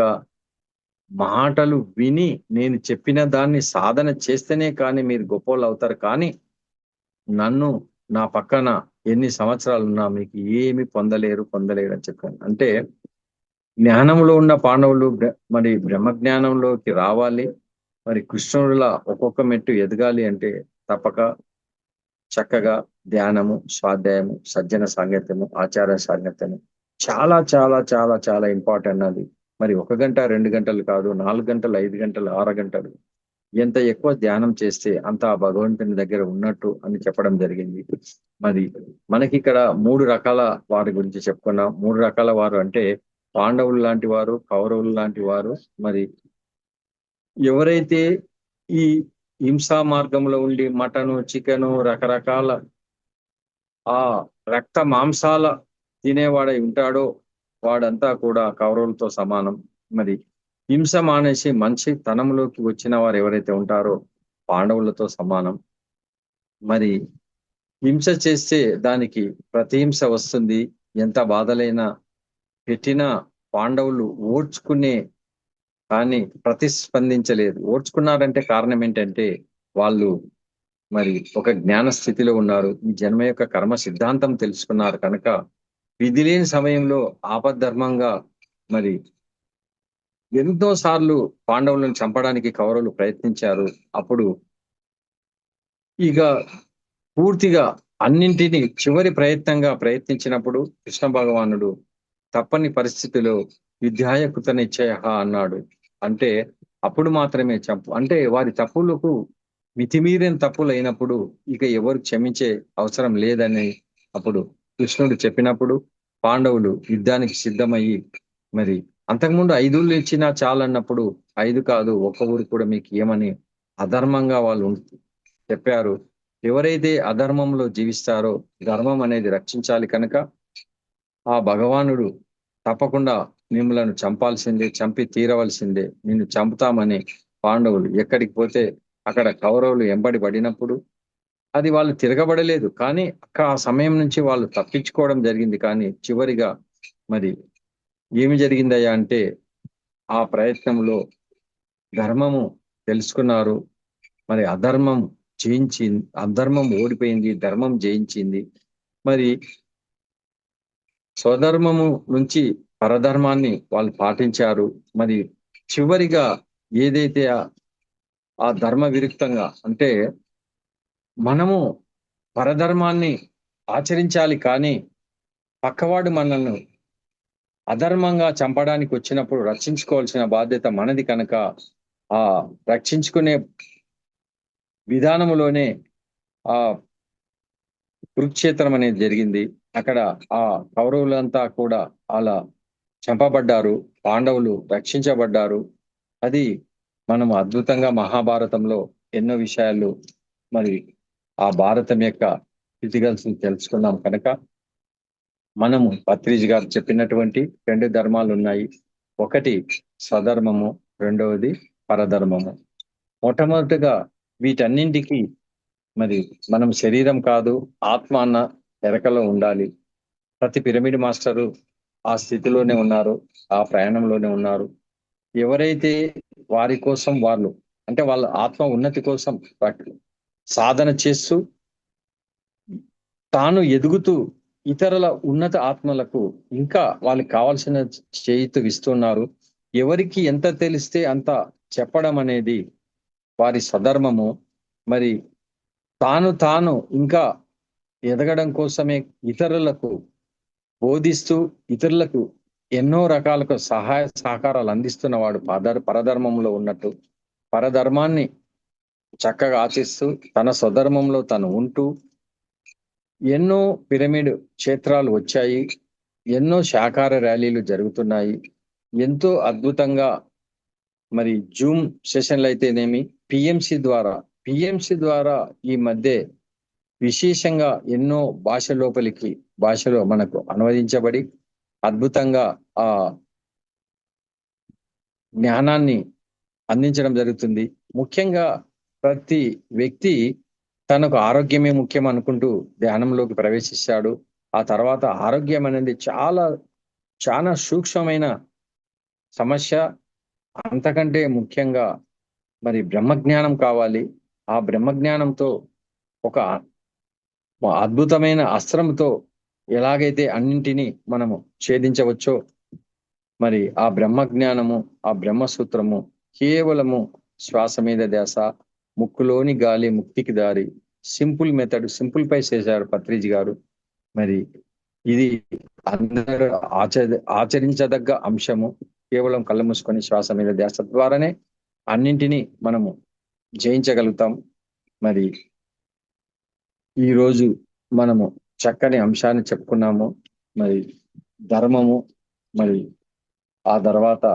Speaker 2: మాటలు విని నేను చెప్పిన దాన్ని సాధన చేస్తేనే కానీ మీరు గొప్పోళ్ళు అవుతారు. కానీ నన్ను నా పక్కన ఎన్ని సంవత్సరాలున్నా మీకు ఏమి పొందలేరు అని చెప్పాను. అంటే జ్ఞానంలో ఉన్న పాండవులు మరి బ్రహ్మ జ్ఞానంలోకి రావాలి. మరి కృష్ణుడిలా ఒక్కొక్క మెట్టు ఎదగాలి అంటే తప్పక చక్కగా ధ్యానము, స్వాధ్యాయము, సజ్జన సాంగత్యము, ఆచార సాంగత్యము చాలా చాలా చాలా చాలా ఇంపార్టెంట్ అది. మరి 1 గంట 2 గంటలు కాదు, 4 గంటలు, 5 గంటలు, 6 గంటలు ఎంత ఎక్కువ ధ్యానం చేస్తే అంత ఆ భగవంతుని దగ్గర ఉన్నట్టు అని చెప్పడం జరిగింది. మరి మనకిక్కడ 3 రకాల వారి గురించి చెప్పుకున్నాం. 3 రకాల వారు అంటే పాండవులు లాంటి వారు, కౌరవులు లాంటి వారు, మరి ఎవరైతే ఈ హింసా మార్గంలో ఉండి మటను, చికెను రకరకాల ఆ రక్త మాంసాల తినేవాడై ఉంటాడో వాడంతా కూడా కౌరవులతో సమానం. మరి హింస మానేసి మంచి తనంలోకి వచ్చిన వారు ఎవరైతే ఉంటారో పాండవులతో సమానం. మరి హింస చేస్తే దానికి ప్రతిహింస వస్తుంది. ఎంత బాధలైనా పెట్టినా పాండవులు ఓర్చుకునే కానీ ప్రతిస్పందించలేదు. ఓర్చుకున్నారంటే కారణం ఏంటంటే వాళ్ళు మరి ఒక జ్ఞాన స్థితిలో ఉన్నారు. ఈ జన్మ యొక్క కర్మ సిద్ధాంతం తెలుసుకున్నారు కనుక విధి లేని సమయంలో ఆపద్ధర్మంగా మరి ఎంతో సార్లు పాండవులను చంపడానికి కౌరవులు ప్రయత్నించారు. అప్పుడు ఇక పూర్తిగా అన్నింటినీ చివరి ప్రయత్నంగా ప్రయత్నించినప్పుడు కృష్ణ భగవానుడు తప్పని పరిస్థితిలో యుద్ధాయ కృత నిశ్చయ అన్నాడు. అంటే అప్పుడు మాత్రమే అంటే వారి తప్పులకు మితిమీరిన తప్పులు అయినప్పుడు ఇక ఎవరు క్షమించే అవసరం లేదని అప్పుడు కృష్ణుడు చెప్పినప్పుడు పాండవులు యుద్ధానికి సిద్ధమయ్యి మరి అంతకుముందు 5 ఊళ్ళు ఇచ్చినా చాలన్నప్పుడు 5 కాదు 1 ఊరు కూడా మీకు ఏమని అధర్మంగా వాళ్ళు చెప్పారు. ఎవరైతే అధర్మంలో జీవిస్తారో ధర్మం అనేది రక్షించాలి కనుక ఆ భగవానుడు తప్పకుండా మిమ్మలను చంపాల్సిందే, చంపి తీరవలసిందే, నిన్ను చంపుతామని పాండవులు ఎక్కడికి పోతే అక్కడ కౌరవులు ఎంబడి పడినప్పుడు అది వాళ్ళు తిరగబడలేదు. కానీ ఆ సమయం నుంచి వాళ్ళు తప్పించుకోవడం జరిగింది. కానీ చివరిగా మరి ఏమి జరిగిందయ్యా అంటే ఆ ప్రయత్నంలో ధర్మము తెలుసుకున్నారు. మరి అధర్మం ఓడిపోయింది, ధర్మం జయించింది. మరి స్వధర్మము నుంచి పరధర్మాన్ని వాళ్ళు పాటించారు. మరి చివరిగా ఏదైతే ఆ ధర్మ విరుక్తంగా అంటే మనము పరధర్మాన్ని ఆచరించాలి కానీ పక్కవాడు మనల్ని అధర్మంగా చంపడానికి వచ్చినప్పుడు రక్షించుకోవాల్సిన బాధ్యత మనది కనుక ఆ రక్షించుకునే విధానములోనే ఆ కురుక్షేత్రం అనేది జరిగింది. అక్కడ ఆ కౌరవులంతా కూడా అలా చంపబడ్డారు, పాండవులు రక్షించబడ్డారు. అది మనం అద్భుతంగా మహాభారతంలో ఎన్నో విషయాలు మరి ఆ భారతం యొక్క స్థితిగతులు తెలుసుకున్నాం కనుక మనము పత్రిజ్ గారు చెప్పినటువంటి 2 ధర్మాలు ఉన్నాయి. ఒకటి స్వధర్మము, రెండవది పరధర్మము. మొట్టమొదటిగా వీటన్నింటికి మరి మనం శరీరం కాదు ఆత్మ అన్న ఎరకలో ఉండాలి. ప్రతి పిరమిడ్ మాస్టరు ఆ స్థితిలోనే ఉన్నారు, ఆ ప్రయాణంలోనే ఉన్నారు. ఎవరైతే వారి కోసం వాళ్ళు అంటే వాళ్ళ ఆత్మ ఉన్నతి కోసం సాధన చేస్తూ తాను ఎదుగుతూ ఇతరుల ఉన్నత ఆత్మలకు ఇంకా వాళ్ళకి కావాల్సిన చేయూతనిస్తున్నారు. ఎవరికి ఎంత తెలిస్తే అంత చెప్పడం అనేది వారి స్వధర్మము. మరి తాను ఇంకా ఎదగడం కోసమే ఇతరులకు బోధిస్తూ ఇతరులకు ఎన్నో రకాలకు సహాయ సహకారాలు అందిస్తున్నవాడు పరధర్మంలో ఉన్నట్టు పరధర్మాన్ని చక్కగా ఆచరిస్తూ తన స్వధర్మంలో తను ఉంటూ ఎన్నో పిరమిడ్ క్షేత్రాలు వచ్చాయి, ఎన్నో శాకార ర్యాలీలు జరుగుతున్నాయి. ఎంతో అద్భుతంగా మరి జూమ్ సెషన్లు అయితేనేమి పిఎంసి ద్వారా ఈ మధ్య విశేషంగా ఎన్నో భాషలో మనకు అనువదించబడి అద్భుతంగా ఆ జ్ఞానాన్ని అందించడం జరుగుతుంది. ముఖ్యంగా ప్రతి వ్యక్తి తనకు ఆరోగ్యమే ముఖ్యం అనుకుంటూ ధ్యానంలోకి ప్రవేశిస్తాడు. ఆ తర్వాత ఆరోగ్యం అనేది చాలా సూక్ష్మమైన సమస్య అంతకంటే ముఖ్యంగా మరి బ్రహ్మజ్ఞానం కావాలి. ఆ బ్రహ్మజ్ఞానంతో ఒక అద్భుతమైన అస్త్రంతో ఎలాగైతే అన్నింటినీ మనము ఛేదించవచ్చో, మరి ఆ బ్రహ్మజ్ఞానము, ఆ బ్రహ్మసూత్రము కేవలము శ్వాస మీద ధ్యాస, ముక్కులోని గాలి ముక్తికి దారి, సింపుల్ మెథడ్, సింప్లిఫై చేశారు పత్రిజీ గారు. మరి ఇది అందరూ ఆచరించదగ్గ అంశము. కేవలం కళ్ళు మూసుకొని శ్వాస మీద ధ్యాస ద్వారానే అన్నింటినీ మనము జయించగలుగుతాం. మరి ఈ రోజు మనము చక్కని అంశాన్ని చెప్పుకున్నాము. మరి ధర్మము, మరి ఆ తర్వాత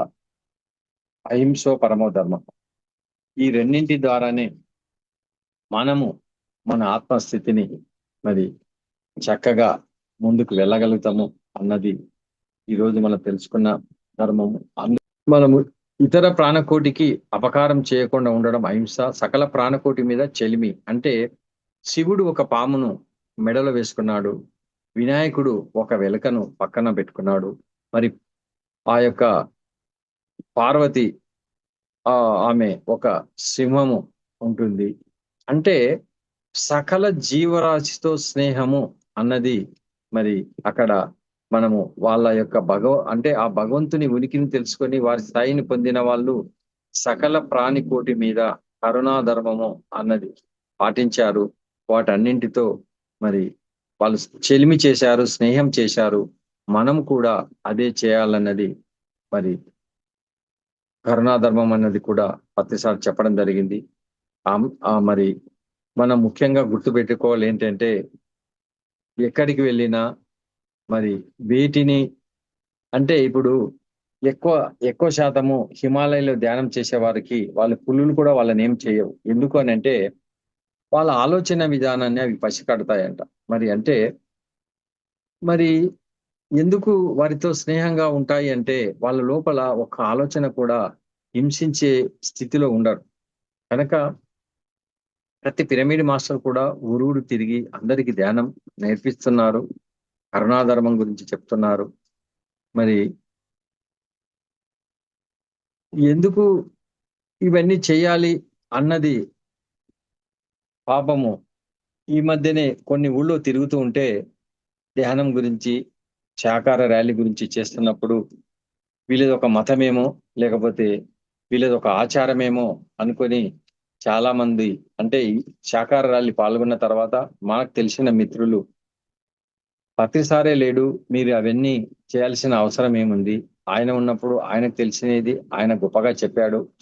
Speaker 2: అహింసో పరమో ధర్మం, ఈ రెండింటి ద్వారానే మనము మన ఆత్మస్థితిని మరి చక్కగా ముందుకు వెళ్ళగలుగుతాము అన్నది ఈరోజు మనం తెలుసుకున్న ధర్మము. మనము ఇతర ప్రాణకోటికి అపకారం చేయకుండా ఉండడం అహింస. సకల ప్రాణకోటి మీద చెలిమి. అంటే శివుడు ఒక పామును మెడలో వేసుకున్నాడు, వినాయకుడు ఒక వెలకను పక్కన పెట్టుకున్నాడు, మరి ఆ యొక్క పార్వతి ఆమె ఒక సింహము ఉంటుంది. అంటే సకల జీవరాశితో స్నేహము అన్నది మరి అక్కడ మనము వాళ్ళ యొక్క అంటే ఆ భగవంతుని ఉనికిని తెలుసుకొని వారి స్థాయిని పొందిన వాళ్ళు సకల ప్రాణికోటి మీద కరుణా ధర్మము అన్నది పాటించారు. వాటన్నింటితో మరి వాళ్ళు చెలిమి చేశారు, స్నేహం చేశారు. మనం కూడా అదే చేయాలన్నది మరి కరుణాధర్మం అన్నది కూడా ప్రతిసారి చెప్పడం జరిగింది. మరి మనం ముఖ్యంగా గుర్తుపెట్టుకోవాలి ఏంటంటే, ఎక్కడికి వెళ్ళినా మరి వీటిని అంటే ఇప్పుడు ఎక్కువ ఎక్కువ శాతము హిమాలయంలో ధ్యానం చేసే వారికి వాళ్ళ పులులు కూడా వాళ్ళని ఏం చేయవు. ఎందుకు అని అంటే వాళ్ళ ఆలోచన విధానాన్ని అవి పసికడతాయంట. మరి అంటే మరి ఎందుకు వారితో స్నేహంగా ఉంటాయి అంటే వాళ్ళ లోపల ఒక ఆలోచన కూడా హింసించే స్థితిలో ఉండరు. కనుక ప్రతి పిరమిడ్ మాస్టర్ కూడా ఊరూరు తిరిగి అందరికి ధ్యానం నేర్పిస్తున్నారు, కరుణాధర్మం గురించి చెప్తున్నారు. మరి ఎందుకు ఇవన్నీ చేయాలి అన్నది పాపము ఈ మధ్యనే కొన్ని ఊళ్ళో తిరుగుతూ ఉంటే ధ్యానం గురించి, శాకార ర్యాలీ గురించి చేస్తున్నప్పుడు వీళ్ళది ఒక మతమేమో, లేకపోతే వీళ్ళది ఒక ఆచారమేమో అనుకొని చాలా మంది అంటే శాకార ర్యాలీ పాల్గొన్న తర్వాత మనకు తెలిసిన మిత్రులు, ప్రతిసారే లేడు, మీరు అవన్నీ చేయాల్సిన అవసరం ఏముంది, ఆయన ఉన్నప్పుడు ఆయనకు తెలిసినది ఆయన గొప్పగా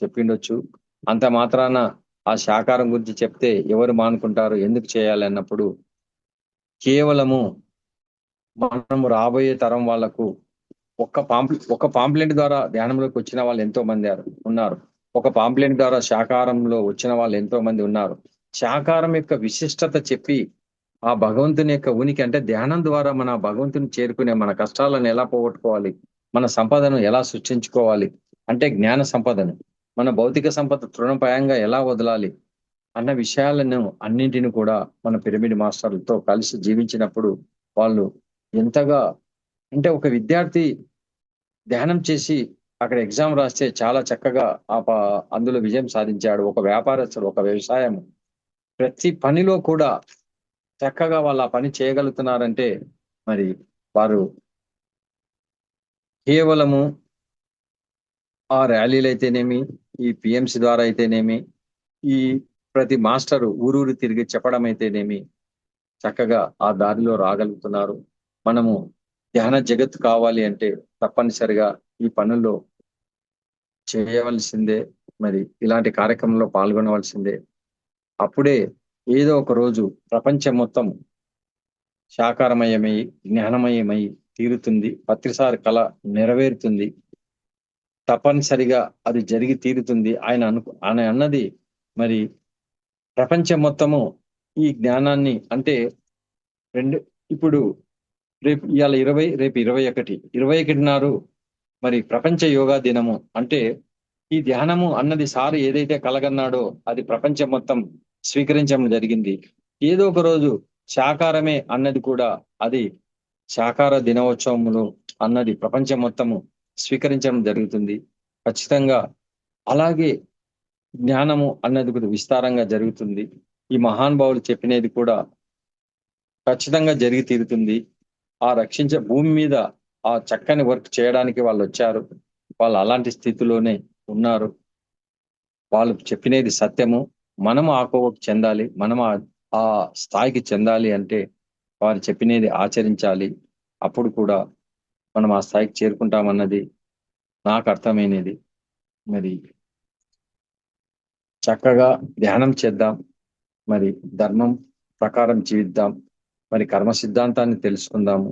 Speaker 2: చెప్పిండొచ్చు, అంత మాత్రాన ఆ శాకారం గురించి చెప్తే ఎవరు మానుకుంటారు, ఎందుకు చేయాలి అన్నప్పుడు కేవలము మనం రాబోయే తరం వాళ్లకు ఒక పాంప్లెంట్ ద్వారా ధ్యానంలోకి వచ్చిన వాళ్ళు ఎంతో మంది ఉన్నారు. ఒక పాంప్లెంట్ ద్వారా శాకారంలో వచ్చిన వాళ్ళు ఎంతో మంది ఉన్నారు. శాకారం యొక్క విశిష్టత చెప్పి ఆ భగవంతుని యొక్క ఉనికి అంటే ధ్యానం ద్వారా మన భగవంతుని చేరుకునే మన కష్టాలను ఎలా పోగొట్టుకోవాలి, మన సంపదను ఎలా సృష్టించుకోవాలి, అంటే జ్ఞాన సంపదను, మన భౌతిక సంపద తృణప్రాయంగా ఎలా వదలాలి అన్న విషయాలను అన్నింటిని కూడా మన పిరమిడ్ మాస్టర్లతో కలిసి జీవించినప్పుడు వాళ్ళు ఎంతగా అంటే ఒక విద్యార్థి ధ్యానం చేసి అక్కడ ఎగ్జామ్ రాస్తే చాలా చక్కగా అందులో విజయం సాధించాడు. ఒక వ్యాపారస్తుడు, ఒక వ్యవసాయం, ప్రతి పనిలో కూడా చక్కగా వాళ్ళు ఆ పని చేయగలుగుతున్నారంటే మరి వారు కేవలము ఆ ర్యాలీలు అయితేనేమి, ఈ పిఎంసి ద్వారా అయితేనేమి, ఈ ప్రతి మాస్టరు ఊరూరు తిరిగి చెప్పడం అయితేనేమి చక్కగా ఆ దారిలో రాగలుగుతున్నారు. మనము ధ్యాన జగత్తు కావాలి అంటే తప్పనిసరిగా ఈ పనుల్లో చేయవలసిందే, మరి ఇలాంటి కార్యక్రమంలో పాల్గొనవలసిందే. అప్పుడే ఏదో ఒక రోజు ప్రపంచం మొత్తం శాకారమయమై జ్ఞానమయమై తీరుతుంది. ప్రతిసారి కళ నెరవేరుతుంది. తప్పనిసరిగా అది జరిగి తీరుతుంది. ఆయన అన్నది మరి ప్రపంచం మొత్తము ఈ జ్ఞానాన్ని అంటే ఇప్పుడు రేపు ఇవాళ 20, రేపు 21 నాడు మరి ప్రపంచ యోగా దినము. అంటే ఈ ధ్యానము అన్నది సార్ ఏదైతే కలగన్నాడో అది ప్రపంచం మొత్తం స్వీకరించడం జరిగింది. ఏదో ఒక రోజు శాకారమే అన్నది కూడా అది శాకార దినోత్సవములు అన్నది ప్రపంచం మొత్తము స్వీకరించడం జరుగుతుంది. ఖచ్చితంగా అలాగే జ్ఞానము అన్నది కూడా విస్తారంగా జరుగుతుంది. ఈ మహానుభావులు చెప్పినది కూడా ఖచ్చితంగా జరిగి తీరుతుంది. ఆ రక్షించే భూమి మీద ఆ చక్కని వర్క్ చేయడానికి వాళ్ళు వచ్చారు. వాళ్ళు అలాంటి స్థితిలోనే ఉన్నారు. వాళ్ళు చెప్పినది సత్యము. మనము ఆ కోవకు చెందాలి. మనం ఆ స్థాయికి చెందాలి అంటే వారు చెప్పినది ఆచరించాలి. అప్పుడు కూడా మనం ఆ స్థాయికి చేరుకుంటామన్నది నాకు అర్థమైనది. మరి చక్కగా ధ్యానం చేద్దాం. మరి ధర్మం ప్రకారం జీవిద్దాం. మరి కర్మ సిద్ధాంతాన్ని తెలుసుకుందాము.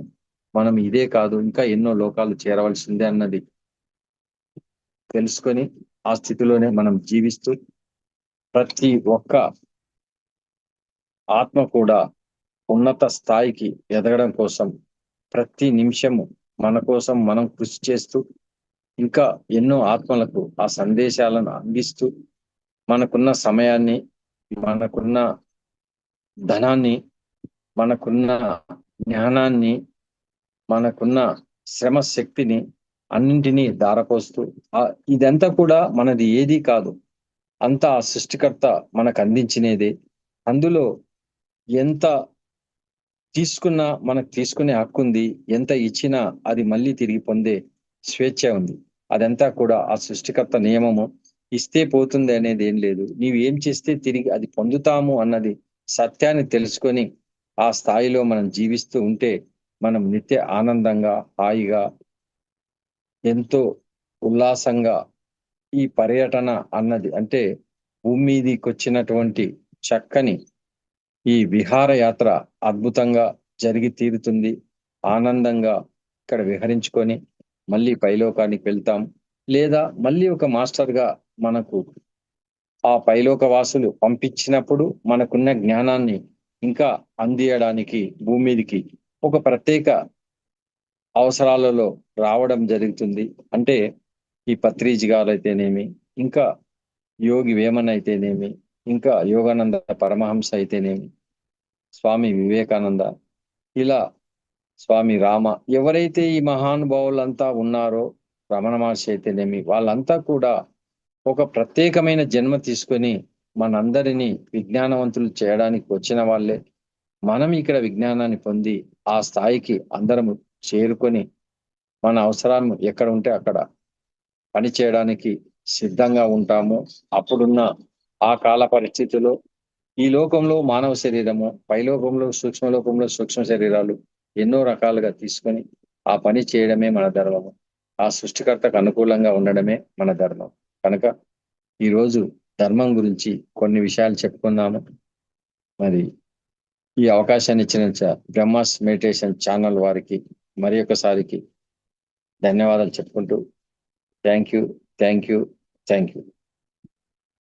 Speaker 2: మనం ఇదే కాదు ఇంకా ఎన్నో లోకాలు చేరవలసిందే అన్నది తెలుసుకొని ఆ స్థితిలోనే మనం జీవిస్తూ ప్రతి ఒక్క ఆత్మ కూడా ఉన్నత స్థాయికి ఎదగడం కోసం ప్రతి నిమిషము మన కోసం మనం కృషి చేస్తూ ఇంకా ఎన్నో ఆత్మలకు ఆ సందేశాలను అందిస్తూ మనకున్న సమయాన్ని, మనకున్న ధనాన్ని, మనకున్న జ్ఞానాన్ని, మనకున్న శ్రమ శక్తిని అన్నింటినీ ధారపోస్తూ ఇదంతా కూడా మనది ఏదీ కాదు. అంతా ఆ సృష్టికర్త మనకు అందించినదే. అందులో ఎంత తీసుకున్నా మనకు తీసుకునే హక్కు ఉంది. ఎంత ఇచ్చినా అది మళ్ళీ తిరిగి పొందే స్వేచ్ఛ ఉంది. అదంతా కూడా ఆ సృష్టికర్త నియమము. ఇస్తే పోతుంది అనేది ఏం లేదు. నీవు ఏం చేస్తే తిరిగి అది పొందుతాము అన్నది సత్యాన్ని తెలుసుకొని ఆ స్థాయిలో మనం జీవిస్తూ ఉంటే మనం నిత్య ఆనందంగా, హాయిగా, ఎంతో ఉల్లాసంగా ఈ పర్యటన అన్నది అంటే భూమి మీదకి వచ్చినటువంటి చక్కని ఈ విహారయాత్ర అద్భుతంగా జరిగి తీరుతుంది. ఆనందంగా ఇక్కడ విహరించుకొని మళ్ళీ పైలోకానికి వెళ్తాం. లేదా మళ్ళీ ఒక మాస్టర్గా మనకు ఆ పైలోక వాసులు పంపించినప్పుడు మనకున్న జ్ఞానాన్ని ఇంకా అందియడానికి భూమి మీదకి ఒక ప్రత్యేక అవసరాలలో రావడం జరుగుతుంది. అంటే ఈ పత్రిజీ గారు అయితేనేమి, ఇంకా యోగి వేమన్ అయితేనేమి, ఇంకా యోగానంద పరమహంస అయితేనేమి, స్వామి వివేకానంద, ఇలా స్వామి రామ, ఎవరైతే ఈ మహానుభావులంతా ఉన్నారో, రమణ మహర్షి అయితేనేమి, వాళ్ళంతా కూడా ఒక ప్రత్యేకమైన జన్మ తీసుకొని మనందరినీ విజ్ఞానవంతులు చేయడానికి వచ్చిన వాళ్ళే. మనం ఇక్కడ విజ్ఞానాన్ని పొంది ఆ స్థాయికి అందరము చేరుకొని మన అవసరాన్ని ఎక్కడ ఉంటే అక్కడ పని చేయడానికి సిద్ధంగా ఉంటాము. అప్పుడున్న ఆ కాల పరిస్థితుల్లో ఈ లోకంలో మానవ శరీరము, పైలోకంలో సూక్ష్మ సూక్ష్మ శరీరాలు ఎన్నో రకాలుగా తీసుకొని ఆ పని చేయడమే మన ధర్మము. ఆ సృష్టికర్తకు అనుకూలంగా ఉండడమే మన ధర్మం. కనుక ఈరోజు ధర్మం గురించి కొన్ని విషయాలు చెప్పుకున్నాము. మరి ఈ అవకాశాన్ని ఇచ్చిన బ్రహ్మాస్ మెడిటేషన్ ఛానల్ వారికి మరి ఒకసారికి ధన్యవాదాలు చెప్పుకుంటూ థ్యాంక్ యూ.